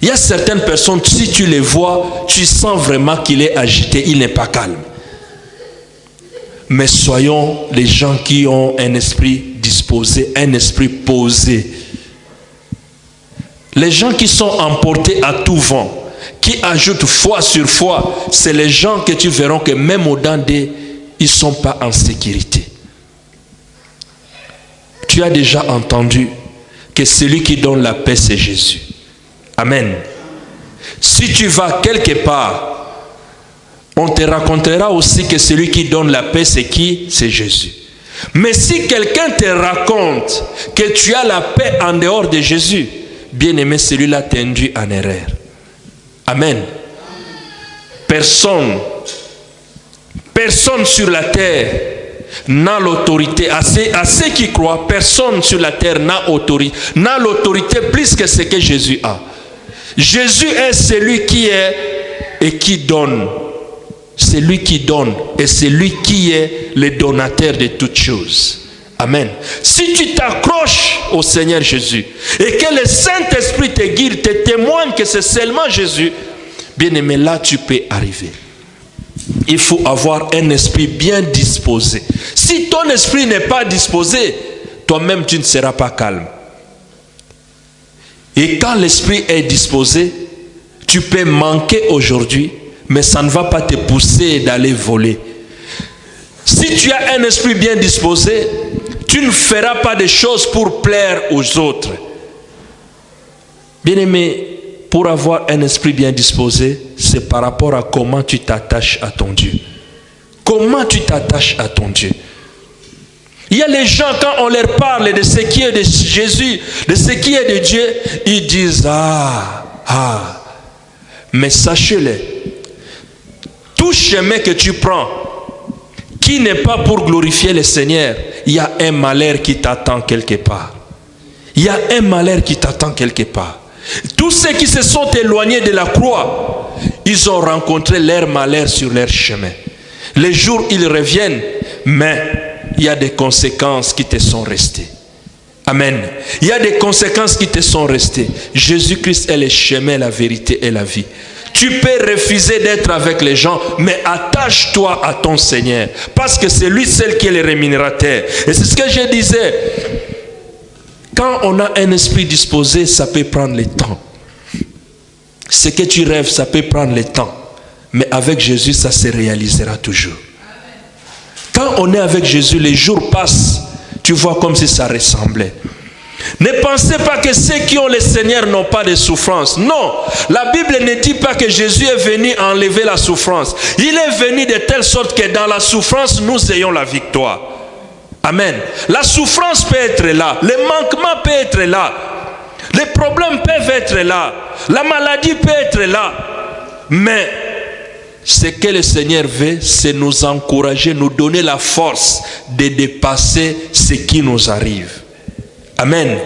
Il y a certaines personnes, si tu les vois, tu sens vraiment qu'il est agité, il n'est pas calme. Mais soyons les gens qui ont un esprit disposé, un esprit posé. Les gens qui sont emportés à tout vent, qui ajoutent foi sur foi, c'est les gens que tu verras que même au-dedans d'eux, ils ne sont pas en sécurité. Tu as déjà entendu que celui qui donne la paix, c'est Jésus. Amen. Si tu vas quelque part, on te racontera aussi que celui qui donne la paix, c'est qui? C'est Jésus. Mais si quelqu'un te raconte que tu as la paix en dehors de Jésus, bien aimé, celui-là t'induit en erreur. Amen. Personne sur la terre n'a l'autorité. À ceux qui croient, personne sur la terre n'a l'autorité plus que ce que Jésus a. Jésus est celui qui est et qui donne. C'est lui qui donne et c'est lui qui est le donateur de toutes choses. Amen. Si tu t'accroches au Seigneur Jésus et que le Saint-Esprit te guide, te témoigne que c'est seulement Jésus, bien aimé, là tu peux arriver. Il faut avoir un esprit bien disposé. Si ton esprit n'est pas disposé, toi-même tu ne seras pas calme. Et quand l'esprit est disposé, tu peux manquer aujourd'hui, mais ça ne va pas te pousser d'aller voler. Si tu as un esprit bien disposé, tu ne feras pas des choses pour plaire aux autres. Bien-aimé, pour avoir un esprit bien disposé, c'est par rapport à comment tu t'attaches à ton Dieu. Comment tu t'attaches à ton Dieu. Il y a les gens, quand on leur parle de ce qui est de Jésus, de ce qui est de Dieu, ils disent, mais sachez-le, tout chemin que tu prends, qui n'est pas pour glorifier le Seigneur, il y a un malheur qui t'attend quelque part. Il y a un malheur qui t'attend quelque part. Tous ceux qui se sont éloignés de la croix, ils ont rencontré leur malheur sur leur chemin. Les jours, ils reviennent, mais il y a des conséquences qui te sont restées. Amen. Il y a des conséquences qui te sont restées. Jésus-Christ est le chemin, la vérité et la vie. Tu peux refuser d'être avec les gens, mais attache-toi à ton Seigneur. Parce que c'est lui seul qui est le rémunérateur. Et c'est ce que je disais. Quand on a un esprit disposé, ça peut prendre le temps. Ce que tu rêves, ça peut prendre le temps. Mais avec Jésus, ça se réalisera toujours. Quand on est avec Jésus, les jours passent. Tu vois comme si ça ressemblait. Ne pensez pas que ceux qui ont le Seigneur n'ont pas de souffrance. Non, la Bible ne dit pas que Jésus est venu enlever la souffrance. Il est venu de telle sorte que dans la souffrance, nous ayons la victoire. Amen. La souffrance peut être là, le manquement peut être là, les problèmes peuvent être là, la maladie peut être là. Mais ce que le Seigneur veut, c'est nous encourager, nous donner la force de dépasser ce qui nous arrive. Amen.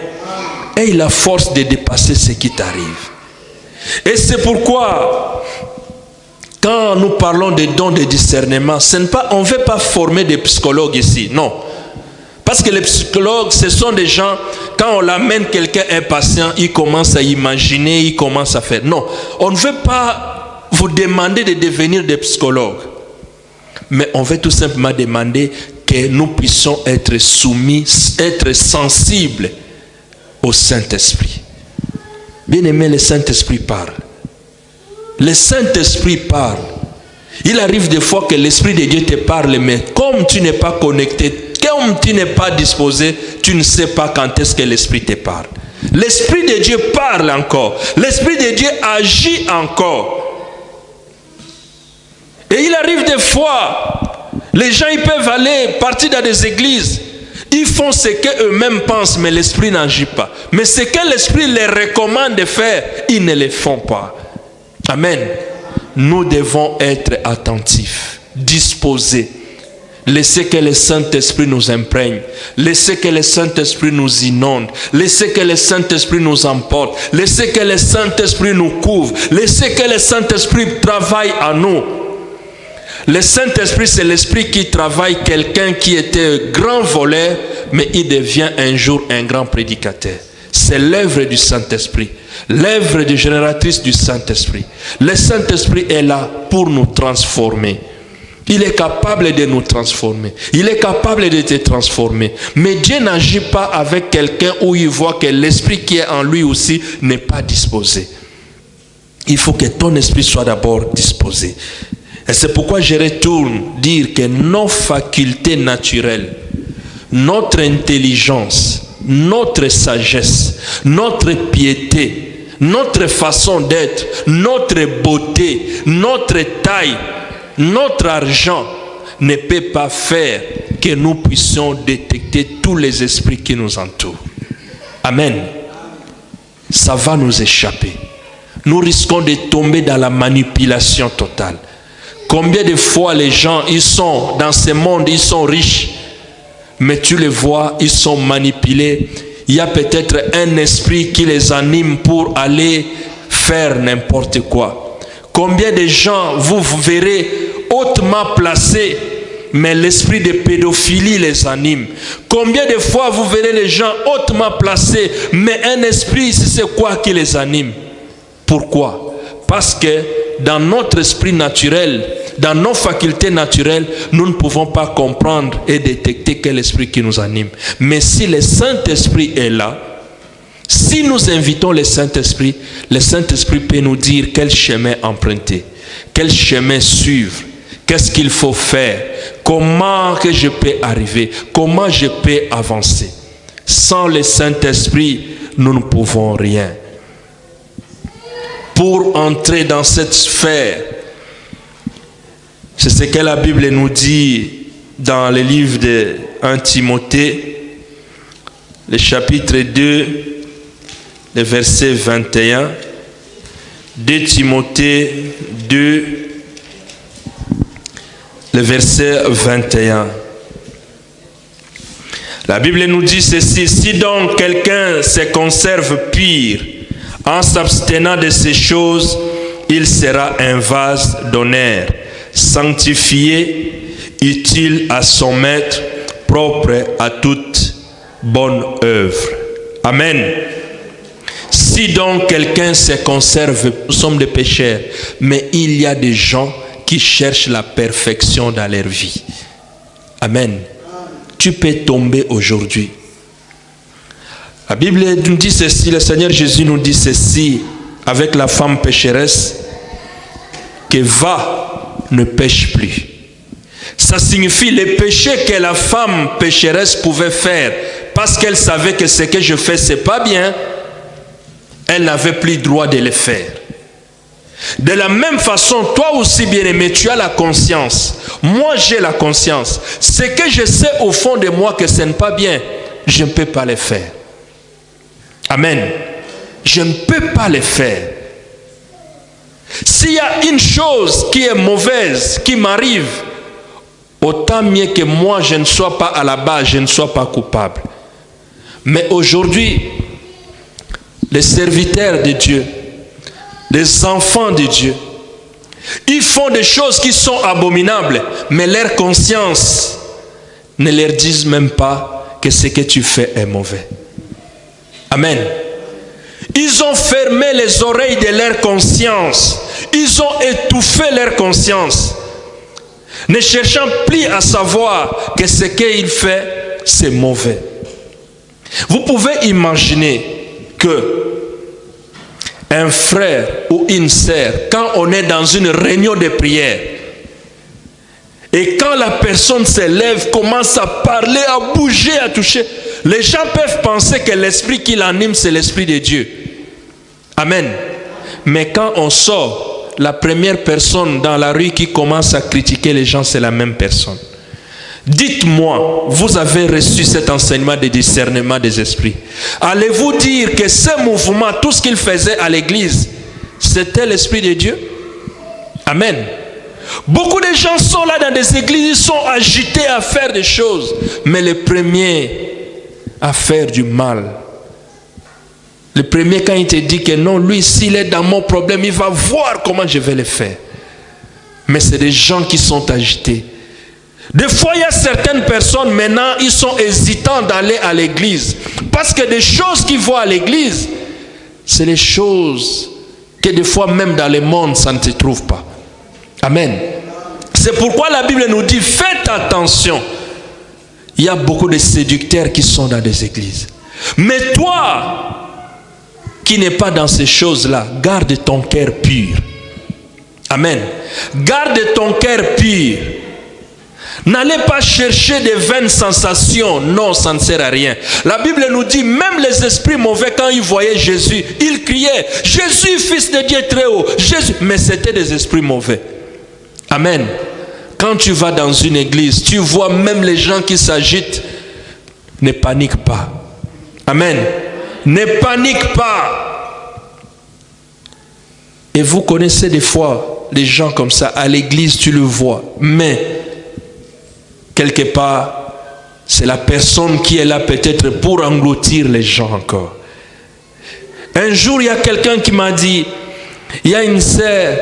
Et la force de dépasser ce qui t'arrive. Et c'est pourquoi, quand nous parlons des dons de discernement, on ne veut pas former des psychologues ici. Non. Parce que les psychologues, ce sont des gens, quand on l'amène quelqu'un impatient, il commence à imaginer, il commence à faire. Non. On ne veut pas vous demander de devenir des psychologues. Mais on veut tout simplement demander que nous puissions être soumis, être sensibles au Saint-Esprit. Bien aimé, le Saint-Esprit parle. Le Saint-Esprit parle. Il arrive des fois que l'Esprit de Dieu te parle, mais comme tu n'es pas connecté, comme tu n'es pas disposé, tu ne sais pas quand est-ce que l'Esprit te parle. L'Esprit de Dieu parle encore. L'Esprit de Dieu agit encore. Et il arrive des fois, les gens ils peuvent aller partir dans des églises. Ils font ce qu'eux-mêmes pensent, mais l'Esprit n'agit pas. Mais ce que l'Esprit les recommande de faire, ils ne le font pas. Amen. Nous devons être attentifs, disposés. Laissez que le Saint-Esprit nous imprègne. Laissez que le Saint-Esprit nous inonde. Laissez que le Saint-Esprit nous emporte. Laissez que le Saint-Esprit nous couvre. Laissez que le Saint-Esprit travaille en nous. Le Saint-Esprit, c'est l'Esprit qui travaille quelqu'un qui était grand voleur, mais il devient un jour un grand prédicateur. C'est l'œuvre du Saint-Esprit, l'œuvre du génératrice du Saint-Esprit. Le Saint-Esprit est là pour nous transformer. Il est capable de nous transformer. Il est capable de te transformer. Mais Dieu n'agit pas avec quelqu'un où il voit que l'esprit qui est en lui aussi n'est pas disposé. Il faut que ton esprit soit d'abord disposé. Et c'est pourquoi je retourne dire que nos facultés naturelles, notre intelligence, notre sagesse, notre piété, notre façon d'être, notre beauté, notre taille, notre argent ne peut pas faire que nous puissions détecter tous les esprits qui nous entourent. Amen. Ça va nous échapper. Nous risquons de tomber dans la manipulation totale. Combien de fois les gens, ils sont dans ce monde, ils sont riches, mais tu les vois, ils sont manipulés. Il y a peut-être un esprit qui les anime pour aller faire n'importe quoi. Combien de gens vous verrez hautement placés, mais l'esprit de pédophilie les anime. Combien de fois vous verrez les gens hautement placés, mais un esprit, c'est quoi qui les anime? Pourquoi? Parce que dans notre esprit naturel, dans nos facultés naturelles, nous ne pouvons pas comprendre et détecter quel esprit qui nous anime. Mais si le Saint-Esprit est là, si nous invitons le Saint-Esprit peut nous dire quel chemin emprunter, quel chemin suivre, qu'est-ce qu'il faut faire, comment que je peux arriver, comment je peux avancer. Sans le Saint-Esprit, nous ne pouvons rien. Pour entrer dans cette sphère, c'est ce que la Bible nous dit dans le livre de 1 Timothée, le chapitre 2, le verset 21. 2 Timothée 2, le verset 21. La Bible nous dit ceci: si donc quelqu'un se conserve pur en s'abstenant de ces choses, il sera un vase d'honneur, sanctifié, utile à son maître, propre à toute bonne œuvre. Amen. Si donc quelqu'un se conserve, nous sommes des pécheurs, mais il y a des gens qui cherchent la perfection dans leur vie. Amen. Tu peux tomber aujourd'hui. La Bible nous dit ceci, le Seigneur Jésus nous dit ceci avec la femme pécheresse, que va, ne pêche plus. Ça signifie le péché que la femme pécheresse pouvait faire, parce qu'elle savait que ce que je fais, c'est pas bien, elle n'avait plus droit de le faire. De la même façon, toi aussi bien-aimé, tu as la conscience. Moi, j'ai la conscience. Ce que je sais au fond de moi que ce n'est pas bien, je ne peux pas le faire. Amen. Je ne peux pas le faire. S'il y a une chose qui est mauvaise, qui m'arrive, autant mieux que moi, je ne sois pas à la base, je ne sois pas coupable. Mais aujourd'hui, les serviteurs de Dieu, les enfants de Dieu, ils font des choses qui sont abominables, mais leur conscience ne leur dit même pas que ce que tu fais est mauvais. Amen. Ils ont fermé les oreilles de leur conscience. Ils ont étouffé leur conscience, ne cherchant plus à savoir que ce qu'il fait, c'est mauvais. Vous pouvez imaginer que un frère ou une sœur, quand on est dans une réunion de prière, et quand la personne se lève, commence à parler, à bouger, à toucher, les gens peuvent penser que l'esprit qui l'anime, c'est l'esprit de Dieu. Amen. Mais quand on sort, la première personne dans la rue qui commence à critiquer les gens, c'est la même personne. Dites-moi, vous avez reçu cet enseignement de discernement des esprits. Allez-vous dire que ce mouvement, tout ce qu'il faisait à l'église, c'était l'esprit de Dieu? Amen. Beaucoup de gens sont là dans des églises, ils sont agités à faire des choses. Mais le premier à faire du mal, le premier quand il te dit que non, lui s'il est dans mon problème, il va voir comment je vais le faire. Mais c'est des gens qui sont agités. Des fois, il y a certaines personnes, maintenant, ils sont hésitants d'aller à l'église. Parce que des choses qu'ils voient à l'église, c'est les choses que des fois, même dans le monde, ça ne se trouve pas. Amen. C'est pourquoi la Bible nous dit, faites attention. Il y a beaucoup de séducteurs qui sont dans des églises. Mais toi, qui n'es pas dans ces choses-là, garde ton cœur pur. Amen. Garde ton cœur pur. N'allez pas chercher des vaines sensations. Non, ça ne sert à rien. La Bible nous dit, même les esprits mauvais, quand ils voyaient Jésus, ils criaient, Jésus, fils de Dieu très haut. Jésus. Mais c'était des esprits mauvais. Amen. Quand tu vas dans une église, tu vois même les gens qui s'agitent. Ne panique pas. Amen. Ne panique pas. Et vous connaissez des fois des gens comme ça. À l'église, tu le vois. Mais quelque part, c'est la personne qui est là peut-être pour engloutir les gens encore. Un jour, il y a quelqu'un qui m'a dit, il y a une sœur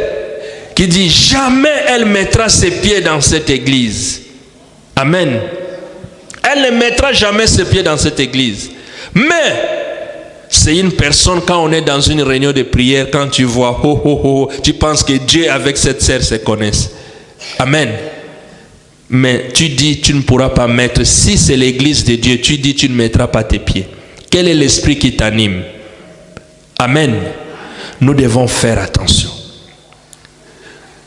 qui dit, jamais elle mettra ses pieds dans cette église. Amen. Elle ne mettra jamais ses pieds dans cette église. Mais, c'est une personne, quand on est dans une réunion de prière, quand tu vois, tu penses que Dieu avec cette sœur se connaissent. Amen. Mais tu dis, tu ne pourras pas mettre, si c'est l'église de Dieu, tu dis, tu ne mettras pas tes pieds. Quel est l'esprit qui t'anime? Amen. Nous devons faire attention.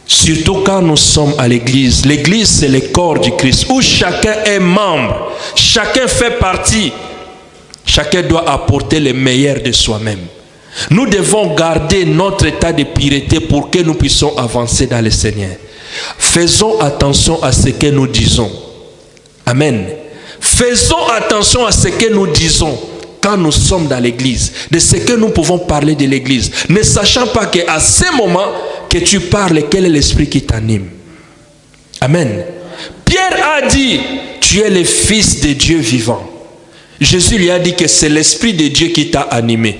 Surtout quand nous sommes à l'église. L'église, c'est le corps du Christ, où chacun est membre, chacun fait partie. Chacun doit apporter le meilleur de soi-même. Nous devons garder notre état de pureté pour que nous puissions avancer dans le Seigneur. Faisons attention à ce que nous disons. Amen. Faisons attention à ce que nous disons quand nous sommes dans l'église, de ce que nous pouvons parler de l'église, ne sachant pas qu'à ce moment que tu parles, quel est l'esprit qui t'anime. Amen. Pierre a dit, tu es le fils de Dieu vivant. Jésus lui a dit que c'est l'esprit de Dieu qui t'a animé.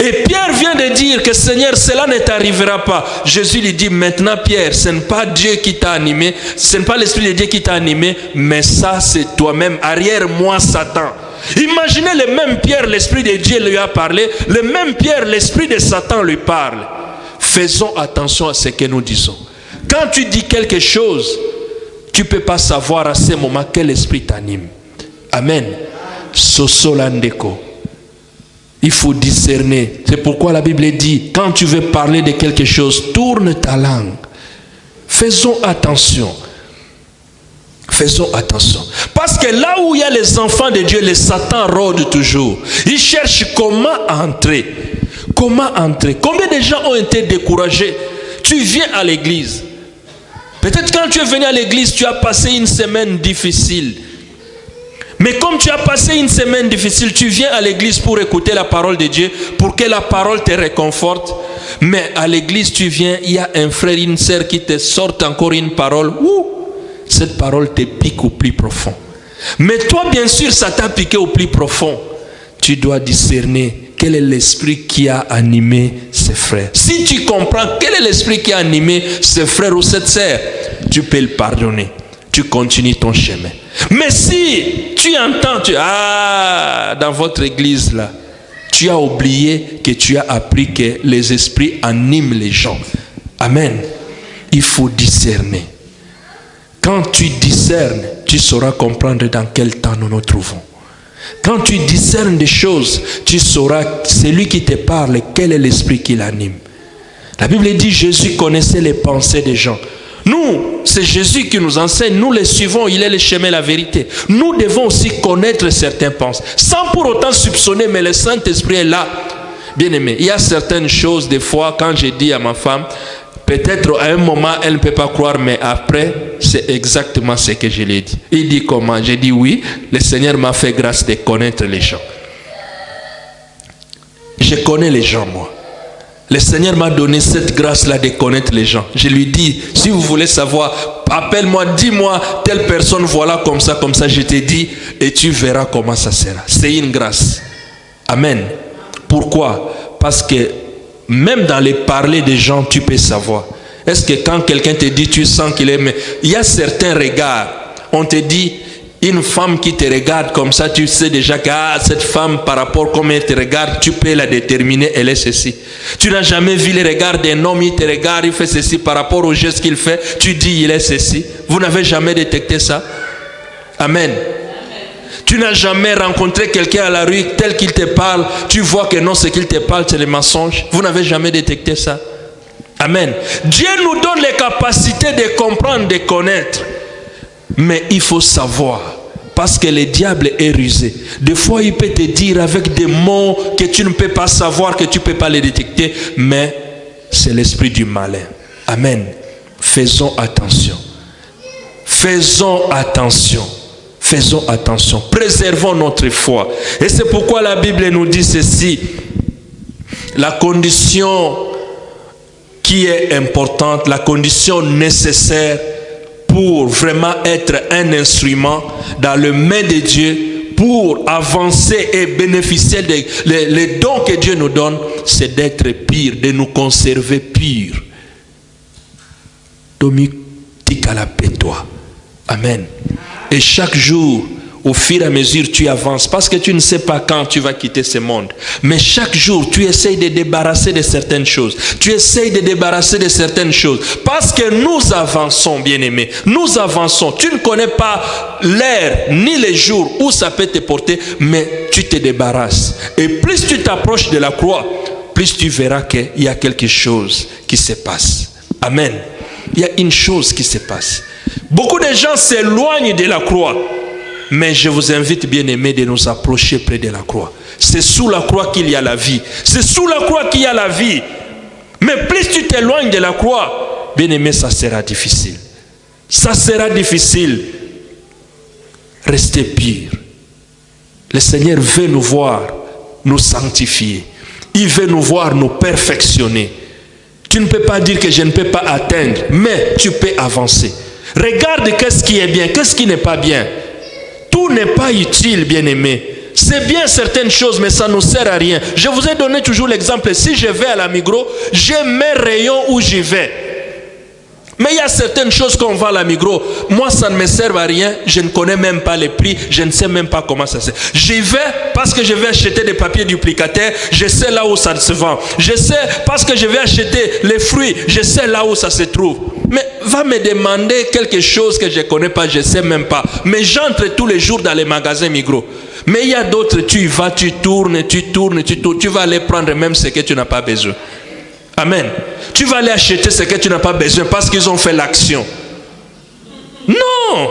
Et Pierre vient de dire que Seigneur, cela ne t'arrivera pas. Jésus lui dit, maintenant Pierre, ce n'est pas Dieu qui t'a animé, ce n'est pas l'esprit de Dieu qui t'a animé, mais ça c'est toi-même, arrière moi Satan. Imaginez le même Pierre, l'esprit de Dieu lui a parlé, le même Pierre, l'esprit de Satan lui parle. Faisons attention à ce que nous disons. Quand tu dis quelque chose, tu ne peux pas savoir à ce moment quel esprit t'anime. Amen. Sosolandeko. Il faut discerner. C'est pourquoi la Bible dit, quand tu veux parler de quelque chose, tourne ta langue. Faisons attention. Faisons attention. Parce que là où il y a les enfants de Dieu, les Satan rôde toujours. Ils cherchent comment entrer. Comment entrer. Combien de gens ont été découragés? Tu viens à l'église. Peut-être quand tu es venu à l'église, tu as passé une semaine difficile. Mais comme tu as passé une semaine difficile, tu viens à l'église pour écouter la parole de Dieu, pour que la parole te réconforte. Mais à l'église, tu viens, il y a un frère, une sœur qui te sortent encore une parole. Ouh, cette parole te pique au plus profond. Mais toi, bien sûr, ça t'a piqué au plus profond. Tu dois discerner quel est l'esprit qui a animé ces frères. Si tu comprends quel est l'esprit qui a animé ce frère ou cette sœur, tu peux le pardonner. Tu continues ton chemin. Mais si tu entends, dans votre église là, tu as oublié que tu as appris que les esprits animent les gens. Amen. Il faut discerner. Quand tu discernes, tu sauras comprendre dans quel temps nous nous trouvons. Quand tu discernes des choses, tu sauras, celui qui te parle, quel est l'esprit qui l'anime. La Bible dit, Jésus connaissait les pensées des gens. Nous, c'est Jésus qui nous enseigne, nous les suivons, il est le chemin, la vérité. Nous devons aussi connaître certaines pensées, sans pour autant soupçonner, mais le Saint-Esprit est là. Bien aimé, il y a certaines choses, des fois, quand j'ai dit à ma femme, peut-être à un moment, elle ne peut pas croire, mais après, c'est exactement ce que je l'ai dit. Il dit comment? J'ai dit oui, le Seigneur m'a fait grâce de connaître les gens. Je connais les gens, moi. Le Seigneur m'a donné cette grâce-là de connaître les gens. Je lui dis, si vous voulez savoir, appelle-moi, dis-moi, telle personne, voilà, comme ça, je te dis, et tu verras comment ça sera. C'est une grâce. Amen. Pourquoi? Parce que même dans les parler des gens, tu peux savoir. Est-ce que quand quelqu'un te dit, tu sens qu'il est... Il y a certains regards. On te dit, une femme qui te regarde comme ça, tu sais déjà que cette femme, par rapport à comment elle te regarde, tu peux la déterminer, elle est ceci. Tu n'as jamais vu les regards d'un homme, il te regarde, il fait ceci, par rapport au geste qu'il fait, tu dis, il est ceci. Vous n'avez jamais détecté ça? Amen. Tu n'as jamais rencontré quelqu'un à la rue, tel qu'il te parle, tu vois que non, ce qu'il te parle, c'est le mensonge. Vous n'avez jamais détecté ça? Amen. Dieu nous donne les capacités de comprendre, de connaître. Mais il faut savoir, parce que le diable est rusé. Des fois, il peut te dire avec des mots que tu ne peux pas savoir, que tu ne peux pas les détecter, mais c'est l'esprit du malin. Amen. Faisons attention. Faisons attention. Faisons attention. Préservons notre foi. Et c'est pourquoi la Bible nous dit ceci. La condition qui est importante, la condition nécessaire pour vraiment être un instrument dans les mains de Dieu, pour avancer et bénéficier des dons que Dieu nous donne, c'est d'être pur, de nous conserver purs. Toi. Amen. Et chaque jour, au fur et à mesure, tu avances. Parce que tu ne sais pas quand tu vas quitter ce monde. Mais chaque jour, tu essayes de débarrasser de certaines choses. Tu essayes de débarrasser de certaines choses. Parce que nous avançons, bien-aimés. Nous avançons. Tu ne connais pas l'heure ni les jours où ça peut te porter, mais tu te débarrasses. Et plus tu t'approches de la croix, plus tu verras qu'il y a quelque chose qui se passe. Amen. Il y a une chose qui se passe. Beaucoup de gens s'éloignent de la croix. Mais je vous invite, bien-aimés, de nous approcher près de la croix. C'est sous la croix qu'il y a la vie. C'est sous la croix qu'il y a la vie. Mais plus tu t'éloignes de la croix, bien-aimé, ça sera difficile. Ça sera difficile. Restez purs. Le Seigneur veut nous voir nous sanctifier. Il veut nous voir nous perfectionner. Tu ne peux pas dire que je ne peux pas atteindre, mais tu peux avancer. Regarde qu'est-ce qui est bien, qu'est-ce qui n'est pas bien. Tout n'est pas utile, bien-aimé. C'est bien certaines choses, mais ça ne nous sert à rien. Je vous ai donné toujours l'exemple. Si je vais à la Migros, j'ai mes rayons où j'y vais. Mais il y a certaines choses qu'on vend à la Migros. Moi, ça ne me sert à rien. Je ne connais même pas les prix. Je ne sais même pas comment ça se fait. J'y vais parce que je vais acheter des papiers duplicataires. Je sais là où ça se vend. Je sais parce que je vais acheter les fruits. Je sais là où ça se trouve. Mais va me demander quelque chose que je ne connais pas. Je ne sais même pas. Mais j'entre tous les jours dans les magasins Migros. Mais il y a d'autres, tu y vas, tu tournes. Tu vas aller prendre même ce que tu n'as pas besoin. Amen. Tu vas aller acheter ce que tu n'as pas besoin parce qu'ils ont fait l'action. Non.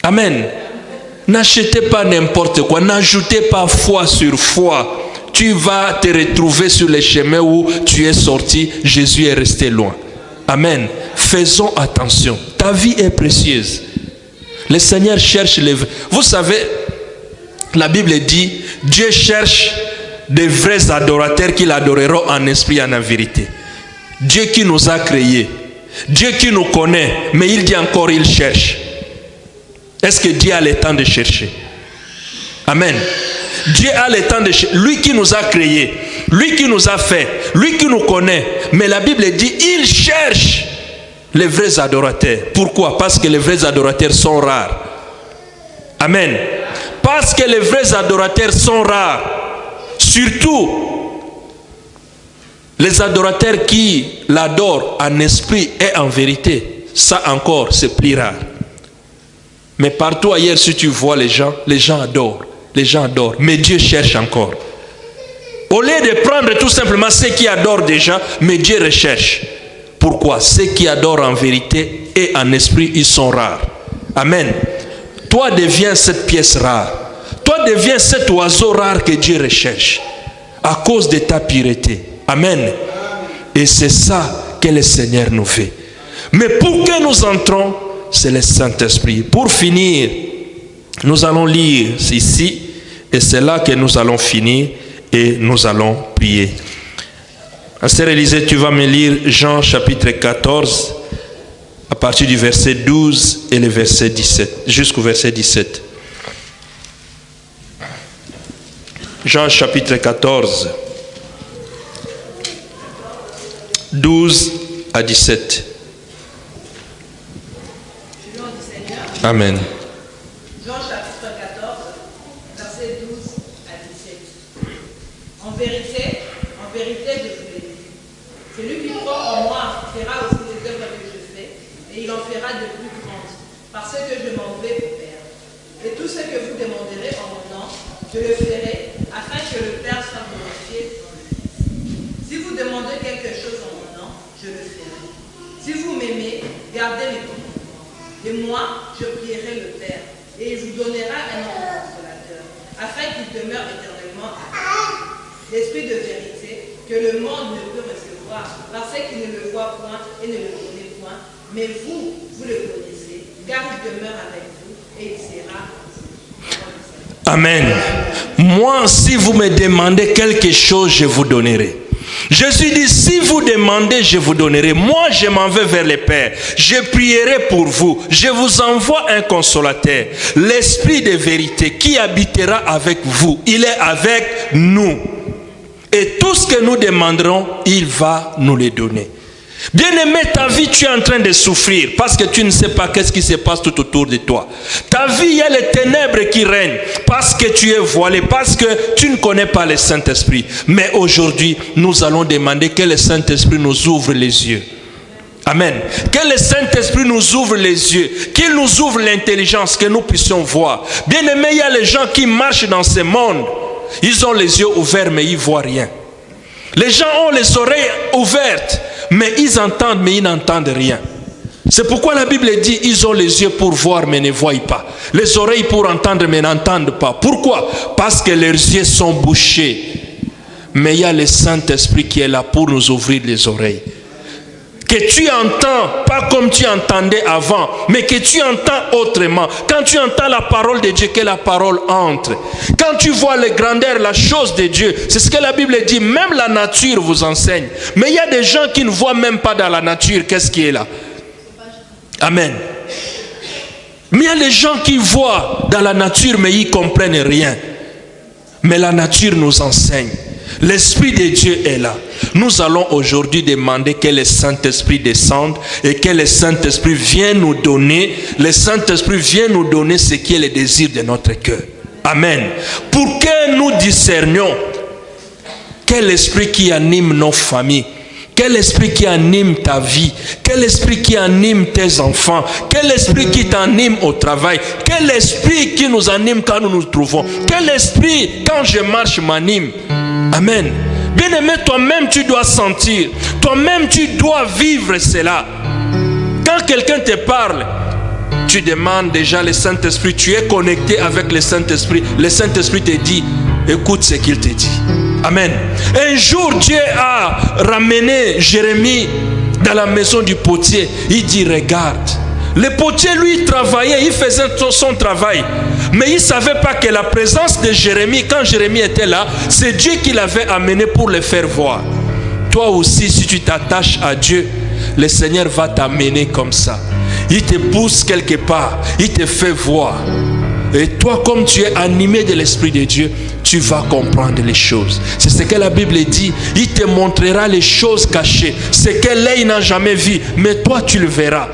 Amen. N'achetez pas n'importe quoi. N'ajoutez pas foi sur foi. Tu vas te retrouver sur les chemins où tu es sorti. Jésus est resté loin. Amen. Faisons attention. Ta vie est précieuse. Le Seigneur cherche les... Vous savez, la Bible dit, Dieu cherche des vrais adorateurs qui l'adoreront en esprit et en vérité. Dieu qui nous a créés, Dieu qui nous connaît, mais il dit encore, il cherche. Est-ce que Dieu a le temps de chercher? Amen. Dieu a le temps de chercher. Lui qui nous a créés, lui qui nous a fait, lui qui nous connaît. Mais la Bible dit, il cherche les vrais adorateurs. Pourquoi? Parce que les vrais adorateurs sont rares. Amen. Parce que les vrais adorateurs sont rares. Surtout, les adorateurs qui l'adorent en esprit et en vérité, ça encore, c'est plus rare. Mais partout ailleurs, si tu vois les gens adorent. Les gens adorent. Mais Dieu cherche encore. Au lieu de prendre tout simplement ceux qui adorent déjà, mais Dieu recherche. Pourquoi? Ceux qui adorent en vérité et en esprit, ils sont rares. Amen. Toi, deviens cette pièce rare. Toi, deviens cet oiseau rare que Dieu recherche à cause de ta pureté. Amen. Et c'est ça que le Seigneur nous fait. Mais pour que nous entrons, c'est le Saint-Esprit. Pour finir, nous allons lire ici, et c'est là que nous allons finir et nous allons prier. Sœur Élisée, tu vas me lire Jean chapitre 14, à partir du verset 12 et le verset 17, jusqu'au verset 17. Jean chapitre 14, 12 à 17. Amen. Jean chapitre 14, versets 12 à 17. En vérité, je vous le dis, celui qui croit en moi fera aussi les œuvres que je fais, et il en fera de plus grandes, parce que je m'en vais au Père. Et tout ce que vous demanderez en mon nom, je le ferai, afin que le Père soit glorifié dans le Fils. Si vous demandez quelque chose en mon nom, je le ferai. Si vous m'aimez, gardez mes commandements. Et moi, je prierai le Père, et il vous donnera un autre consolateur, afin qu'il demeure éternellement à vous. L'Esprit de vérité, que le monde ne peut recevoir, parce qu'il ne le voit point et ne le connaît point, mais vous, vous le connaissez, car il demeure avec vous, et il sera. Amen. Moi, si vous me demandez quelque chose, je vous donnerai. Jésus dit, si vous demandez, je vous donnerai. Moi, je m'en vais vers le Père. Je prierai pour vous. Je vous envoie un consolateur. L'Esprit de vérité qui habitera avec vous. Il est avec nous. Et tout ce que nous demanderons, il va nous le donner. Bien-aimé, ta vie, tu es en train de souffrir parce que tu ne sais pas qu'est-ce qui se passe tout autour de toi. Ta vie, il y a les ténèbres qui règnent parce que tu es voilé, parce que tu ne connais pas le Saint-Esprit. Mais aujourd'hui, nous allons demander que le Saint-Esprit nous ouvre les yeux. Amen. Que le Saint-Esprit nous ouvre les yeux, qu'il nous ouvre l'intelligence, que nous puissions voir. Bien-aimé, il y a les gens qui marchent dans ce monde. Ils ont les yeux ouverts, mais ils ne voient rien. Les gens ont les oreilles ouvertes, mais ils entendent, mais ils n'entendent rien. C'est pourquoi la Bible dit, ils ont les yeux pour voir, mais ne voient pas. Les oreilles pour entendre, mais n'entendent pas. Pourquoi? Parce que leurs yeux sont bouchés. Mais il y a le Saint-Esprit qui est là pour nous ouvrir les oreilles. Que tu entends, pas comme tu entendais avant, mais que tu entends autrement. Quand tu entends la parole de Dieu, que la parole entre. Quand tu vois les grandeurs, la chose de Dieu, c'est ce que la Bible dit, même la nature vous enseigne. Mais il y a des gens qui ne voient même pas dans la nature, qu'est-ce qui est là? Amen. Mais il y a des gens qui voient dans la nature, mais ils ne comprennent rien. Mais la nature nous enseigne. L'Esprit de Dieu est là. Nous allons aujourd'hui demander que le Saint-Esprit descende et que le Saint-Esprit vienne nous donner, le Saint-Esprit vienne nous donner ce qui est le désir de notre cœur. Amen. Pour que nous discernions quel esprit qui anime nos familles, quel esprit qui anime ta vie, quel esprit qui anime tes enfants, quel esprit qui t'anime au travail, quel esprit qui nous anime quand nous nous trouvons, quel esprit quand je marche m'anime. Amen. Bien-aimé, toi-même tu dois sentir, toi-même tu dois vivre cela. Quand quelqu'un te parle, tu demandes déjà le Saint-Esprit, tu es connecté avec le Saint-Esprit. Le Saint-Esprit te dit, écoute ce qu'il te dit. Amen. Un jour, Dieu a ramené Jérémie dans la maison du potier. Il dit, regarde. Le potier, lui, travaillait, il faisait son travail. Mais il ne savait pas que la présence de Jérémie, quand Jérémie était là, c'est Dieu qui l'avait amené pour le faire voir. Toi aussi, si tu t'attaches à Dieu, le Seigneur va t'amener comme ça. Il te pousse quelque part, il te fait voir. Et toi, comme tu es animé de l'Esprit de Dieu, tu vas comprendre les choses. C'est ce que la Bible dit. Il te montrera les choses cachées. Ce que l'œil n'a jamais vu, mais toi tu le verras.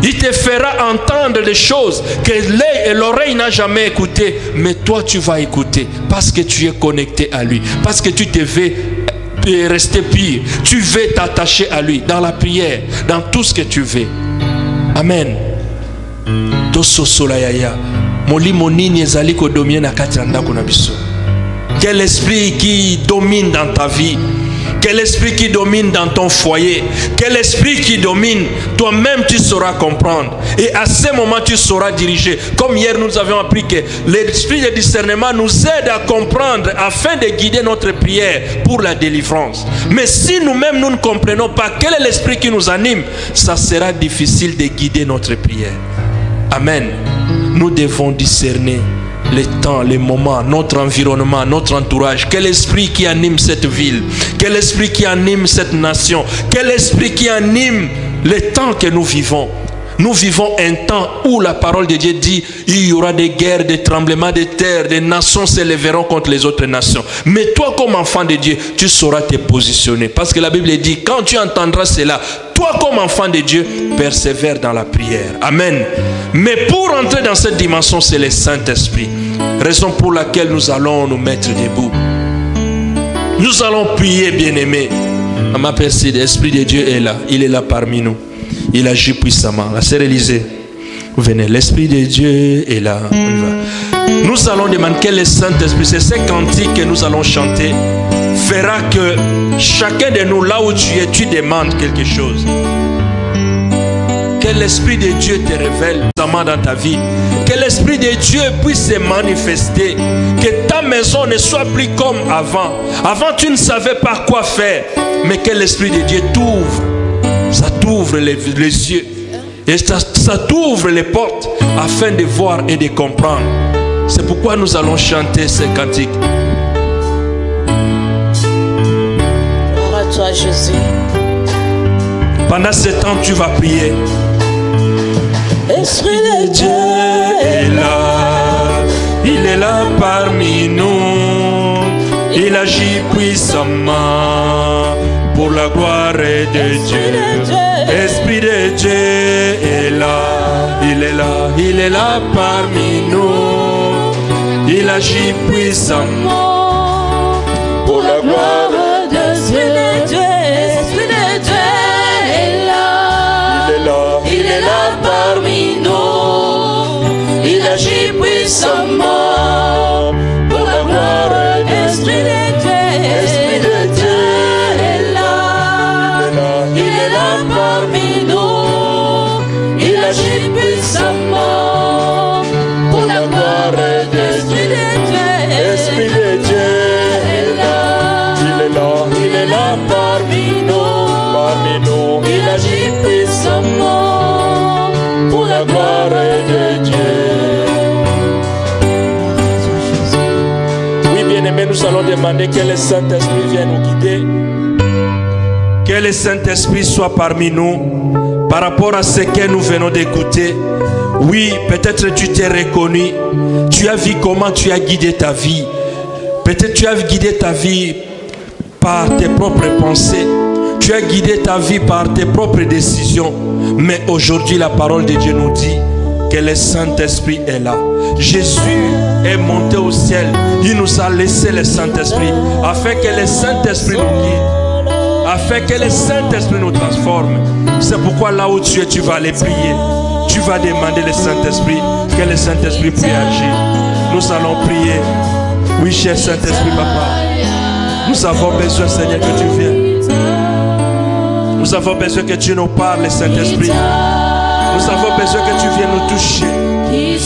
Il te fera entendre des choses que l'œil et l'oreille n'a jamais écoutées, mais toi tu vas écouter parce que tu es connecté à lui, parce que tu te veux rester pire, tu veux t'attacher à lui dans la prière, dans tout ce que tu veux. Amen. Quel esprit qui domine dans ta vie, quel esprit qui domine dans ton foyer, quel esprit qui domine, toi-même tu sauras comprendre. Et à ce moment tu sauras diriger. Comme hier nous avions appris que l'esprit de discernement nous aide à comprendre afin de guider notre prière pour la délivrance. Mais si nous-mêmes nous ne comprenons pas quel est l'esprit qui nous anime, ça sera difficile de guider notre prière. Amen. Nous devons discerner les temps, les moments, notre environnement, notre entourage. Quel esprit qui anime cette ville? Quel esprit qui anime cette nation? Quel esprit qui anime les temps que nous vivons? Nous vivons un temps où la parole de Dieu dit il y aura des guerres, des tremblements de terre, des nations s'élèveront contre les autres nations. Mais toi, comme enfant de Dieu, tu sauras te positionner. Parce que la Bible dit, quand tu entendras cela, toi, comme enfant de Dieu, persévère dans la prière. Amen. Mais pour entrer dans cette dimension, c'est le Saint-Esprit. Raison pour laquelle nous allons nous mettre debout. Nous allons prier, bien-aimés. Ma personne, l'Esprit de Dieu est là. Il est là parmi nous. Il agit puissamment. La sœur Élisée, venez. L'Esprit de Dieu est là. On y va. Nous allons demander quel est le Saint-Esprit. C'est ce cantique que nous allons chanter. Fera que chacun de nous, là où tu es, tu demandes quelque chose. Que l'Esprit de Dieu te révèle dans ta vie. Que l'Esprit de Dieu puisse se manifester. Que ta maison ne soit plus comme avant. Avant, tu ne savais pas quoi faire. Mais que l'Esprit de Dieu t'ouvre. Ça t'ouvre les yeux. Et ça t'ouvre les portes afin de voir et de comprendre. C'est pourquoi nous allons chanter ce cantique. Gloire à toi, Jésus. Pendant ce temps, tu vas prier. Esprit de Dieu est là. Il est là parmi nous. Il agit puissamment pour la gloire de Dieu. Esprit de Dieu est là. Il est là. Il est là parmi nous. Il agit puissamment pour la gloire de Dieu. Esprit de Dieu est là. Il est là. Il est là parmi nous. Il agit puissamment pour la gloire de Esprit de Dieu. Esprit de Dieu est là. Il est là parmi nous. Il agit puissamment pour la gloire de Esprit de Dieu. Esprit de Dieu est là. Il est là. Il est là parmi nous. Il agit puissamment pour la gloire de Dieu. Oui, bien-aimés, nous allons demander que le Saint-Esprit vienne nous guider. Que le Saint-Esprit soit parmi nous par rapport à ce que nous venons d'écouter. Oui, peut-être tu t'es reconnu. Tu as vu comment tu as guidé ta vie. Peut-être tu as guidé ta vie par tes propres pensées. Tu as guidé ta vie par tes propres décisions. Mais aujourd'hui, la parole de Dieu nous dit que le Saint-Esprit est là. Jésus est monté au ciel. Il nous a laissé le Saint-Esprit afin que le Saint-Esprit nous guide, afin que le Saint-Esprit nous transforme. C'est pourquoi là où tu es, tu vas aller prier. Tu vas demander le Saint-Esprit, que le Saint-Esprit puisse agir. Nous allons prier. Oui, cher Saint-Esprit, Papa, nous avons besoin, Seigneur, que tu viennes. Nous avons besoin que tu nous parles, Saint-Esprit. Nous avons besoin que tu viennes nous toucher.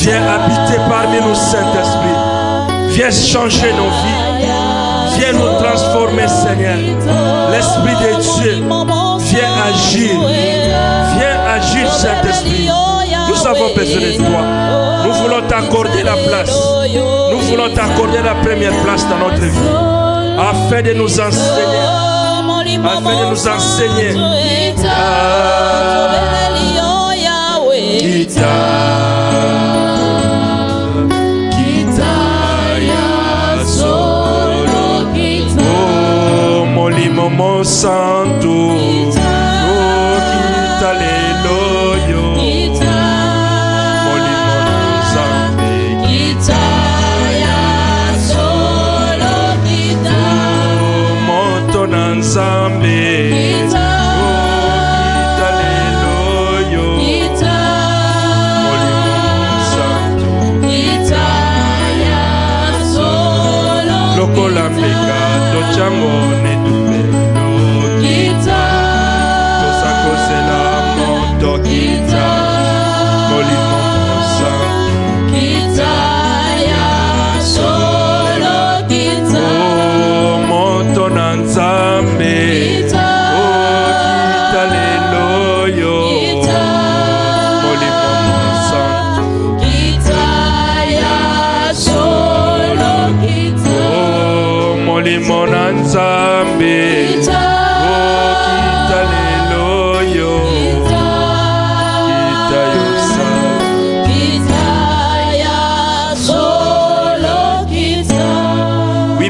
Viens habiter parmi nous, Saint-Esprit. Viens changer nos vies. Viens nous transformer, Seigneur. L'Esprit de Dieu, viens agir. Viens agir, Saint-Esprit. Nous avons besoin de toi. Nous voulons t'accorder la place. Nous voulons t'accorder la première place dans notre vie. Afin de nous enseigner. Afin de nous enseigner. Oh, Molimo Santo. Oh, kita leloyo. Molimo Santo. Oh, Moto Nanzambe. Lokola pecado chango ne dupe.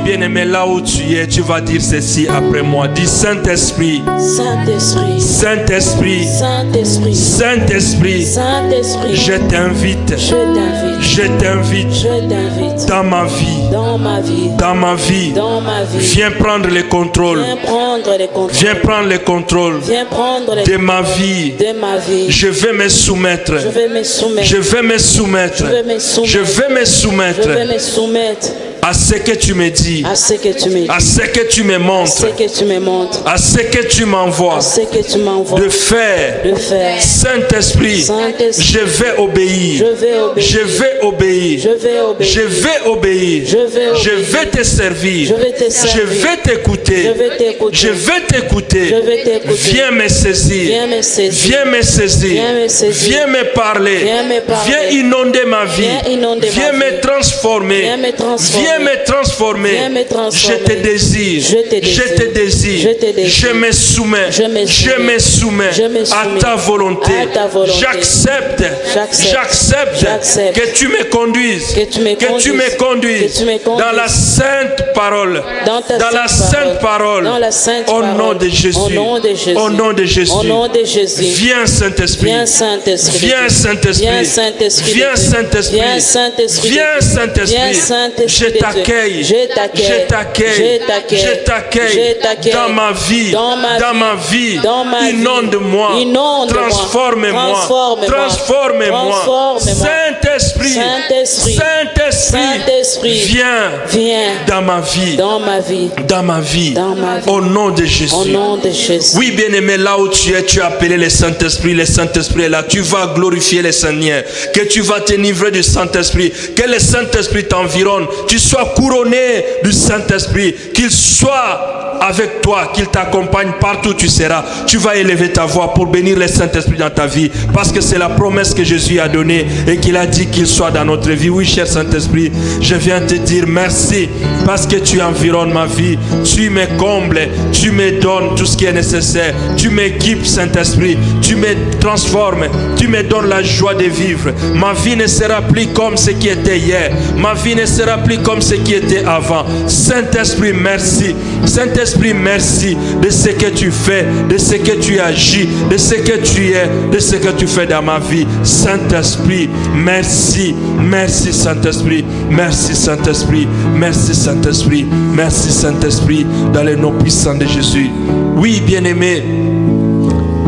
bien-aimé, là où tu es, tu vas dire ceci après moi. Dis Saint-Esprit, Saint-Esprit, Saint-Esprit, Saint-Esprit, Saint-Esprit, Saint-Esprit, je t'invite, je t'invite, je t'invite je t'invite dans ma vie, dans ma vie, dans ma vie. dans ma vie. Viens prendre le contrôle, Viens prendre les contrôles. viens prendre le contrôle Viens prendre les de ma vie. de ma vie. Je vais me soumettre, Je vais me soumettre. je vais me soumettre, Je vais me soumettre. je vais me Je vais soumettre me soumettre à ce que tu me dis, à ce que tu me dis, à ce que tu me à montres, ce que tu me montres, à ce que tu m'envoies à ce que tu m'envoies de faire. de faire. Saint-Esprit, Saint-Esprit, je vais obéir, je vais obéir. je vais obéir, Je vais obéir. je vais obéir, Je vais je obéir. vais te servir, Je vais te servir. je vais t'écouter, Je vais t'écouter. je vais t'écouter. Je vais t'écouter. Viens me saisir, Viens me saisir. viens me saisir, Viens me saisir. viens me parler, Viens me parler. viens inonder ma vie, Viens inonder viens ma me vie. transformer, Viens me transformer. viens me transformer. Viens me transformer. Je te désire, Je te désire. je te désire, Je te désire. je me soumets, Je me je me soumets Je me à soumets ta volonté. à ta volonté. J'accepte, J'accepte. J'accepte. que tu me conduises, Que tu me conduises. Que tu me conduises. dans la sainte parole, Dans ta dans la sainte sainte parole, Dans la sainte au parole. nom de Jésus, Au nom de Jésus. au nom de Jésus. Au nom de Jésus. Viens Saint-Esprit, Viens Saint-Esprit. viens Saint-Esprit, Viens Saint-Esprit. viens Saint-Esprit, Viens Saint-Esprit. viens Saint-Esprit, Viens Saint-Esprit. je t'accueille, Je t'accueille. je t'accueille, Je t'accueille. je t'accueille Je t'accueille. dans ma vie, Dans ma dans vie. ma vie, Dans ma vie. inonde-moi, Inonde-moi. transforme-moi, Transforme-moi. transforme-moi, Transforme-moi. Saint-Esprit, Saint-Esprit. Saint-Esprit, Saint-Esprit. viens Viens dans ma vie, dans ma vie. dans ma vie, Dans ma vie. au nom de Jésus. Au nom de Jésus. Oui, bien-aimé, là où tu es, tu as appelé le Saint-Esprit. Le Saint-Esprit est là. Tu vas glorifier le Seigneur. Que tu vas t'enivrer du Saint-Esprit. Que le Saint-Esprit t'environne. Tu sois couronné du Saint-Esprit. Qu'il soit avec toi, qu'il t'accompagne partout où tu seras. Tu vas élever ta voix pour bénir le Saint-Esprit dans ta vie. Parce que c'est la promesse que Jésus a donnée et qu'il a dit qu'il soit dans notre vie. Oui, cher Saint-Esprit, je viens te dire merci parce que tu environnes ma vie. Tu me combles. Tu me donnes tout ce qui est nécessaire. Tu m'équipes, Saint-Esprit. Tu me transformes. Tu me donnes la joie de vivre. Ma vie ne sera plus comme ce qui était hier. Ma vie ne sera plus comme ce qui était avant. Saint-Esprit, merci. Saint-Esprit, merci de ce que tu fais, de ce que tu agis, de ce que tu es, de ce que tu fais dans ma vie. Saint-Esprit, merci. Merci, Saint-Esprit. Merci, Saint-Esprit. Merci, Saint-Esprit. Merci, Saint-Esprit. Dans le nom puissant de Jésus. Oui, bien-aimé,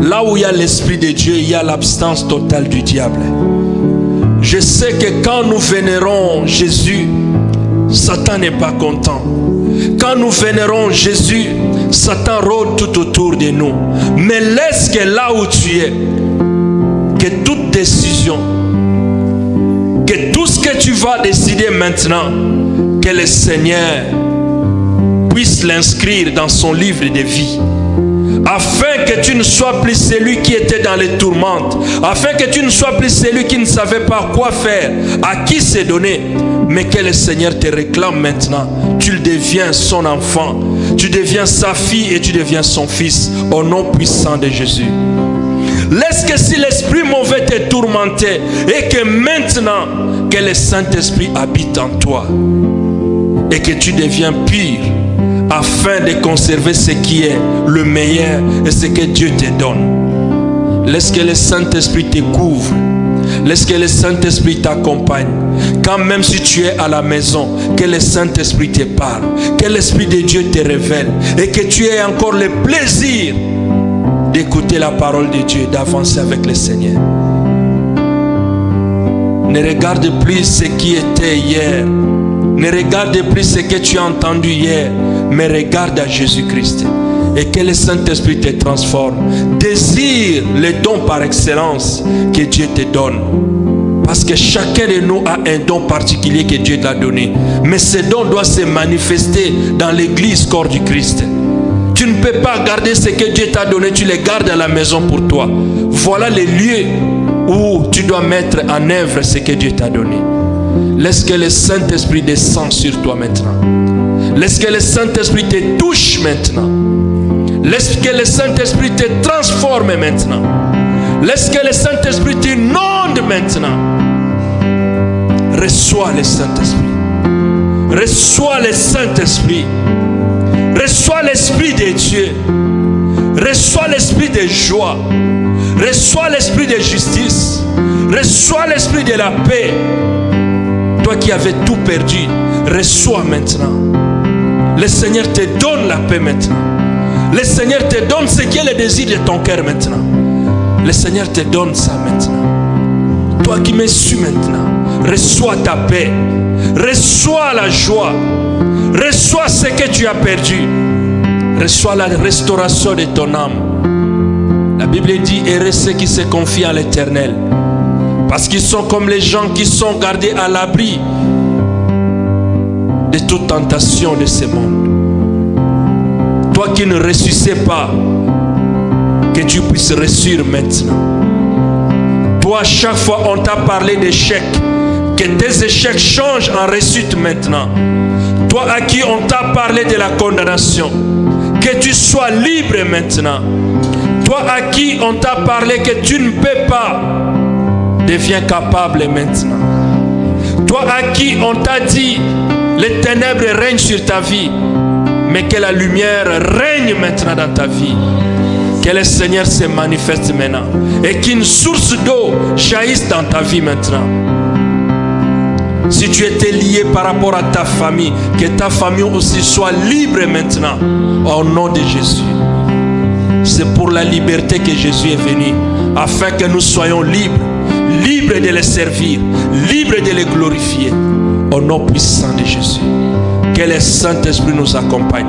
là où il y a l'Esprit de Dieu, il y a l'absence totale du diable. Je sais que quand nous vénérons Jésus, Satan n'est pas content. Quand nous vénérons Jésus, Satan rôde tout autour de nous. Mais laisse que là où tu es, que toute décision, que tout ce que tu vas décider maintenant, que le Seigneur puisse l'inscrire dans son livre de vie, afin que tu ne sois plus celui qui était dans les tourmentes, afin que tu ne sois plus celui qui ne savait pas quoi faire, à qui se donner, mais que le Seigneur te réclame maintenant. Tu deviens son enfant, tu deviens sa fille et tu deviens son fils, au nom puissant de Jésus. Laisse que si l'esprit mauvais te tourmentait et que maintenant que le Saint-Esprit habite en toi et que tu deviens pur, afin de conserver ce qui est le meilleur et ce que Dieu te donne. Laisse que le Saint-Esprit te couvre. Laisse que le Saint-Esprit t'accompagne. Quand même si tu es à la maison, que le Saint-Esprit te parle. Que l'Esprit de Dieu te révèle. Et que tu aies encore le plaisir d'écouter la parole de Dieu, d'avancer avec le Seigneur. Ne regarde plus ce qui était hier. Ne regarde plus ce que tu as entendu hier, mais regarde à Jésus-Christ. Et que le Saint-Esprit te transforme. Désire les dons par excellence que Dieu te donne. Parce que chacun de nous a un don particulier que Dieu t'a donné. Mais ce don doit se manifester dans l'église corps du Christ. Tu ne peux pas garder ce que Dieu t'a donné, tu les gardes à la maison pour toi. Voilà les lieux où tu dois mettre en œuvre ce que Dieu t'a donné. Laisse que le Saint-Esprit descende sur toi maintenant. Laisse que le Saint-Esprit te touche maintenant. Laisse que le Saint-Esprit te transforme maintenant. Laisse que le Saint-Esprit t'inonde maintenant. Reçois le Saint-Esprit. Reçois le Saint-Esprit. Reçois l'Esprit de Dieu. Reçois l'Esprit de joie. Reçois l'Esprit de justice. Reçois l'Esprit de la paix. Toi qui avais tout perdu, reçois maintenant. Le Seigneur te donne la paix maintenant. Le Seigneur te donne ce qui est le désir de ton cœur maintenant. Le Seigneur te donne ça maintenant. Toi qui me suis maintenant, reçois ta paix. Reçois la joie. Reçois ce que tu as perdu. Reçois la restauration de ton âme. La Bible dit, heureux ceux qui se confient à l'Éternel. Parce qu'ils sont comme les gens qui sont gardés à l'abri de toute tentation de ce monde. Toi qui ne ressuscitais pas, que tu puisses réussir maintenant. Toi, chaque fois on t'a parlé d'échecs, que tes échecs changent en réussite maintenant. Toi à qui on t'a parlé de la condamnation, que tu sois libre maintenant. Toi à qui on t'a parlé que tu ne peux pas, deviens capable maintenant. Toi à qui on t'a dit les ténèbres règnent sur ta vie, mais que la lumière règne maintenant dans ta vie. Que le Seigneur se manifeste maintenant et qu'une source d'eau jaillisse dans ta vie maintenant. Si tu étais lié par rapport à ta famille, que ta famille aussi soit libre maintenant au nom de Jésus. C'est pour la liberté que Jésus est venu, afin que nous soyons libres, libres de le servir, libres de le glorifier au nom puissant de Jésus. Que le Saint-Esprit nous accompagne,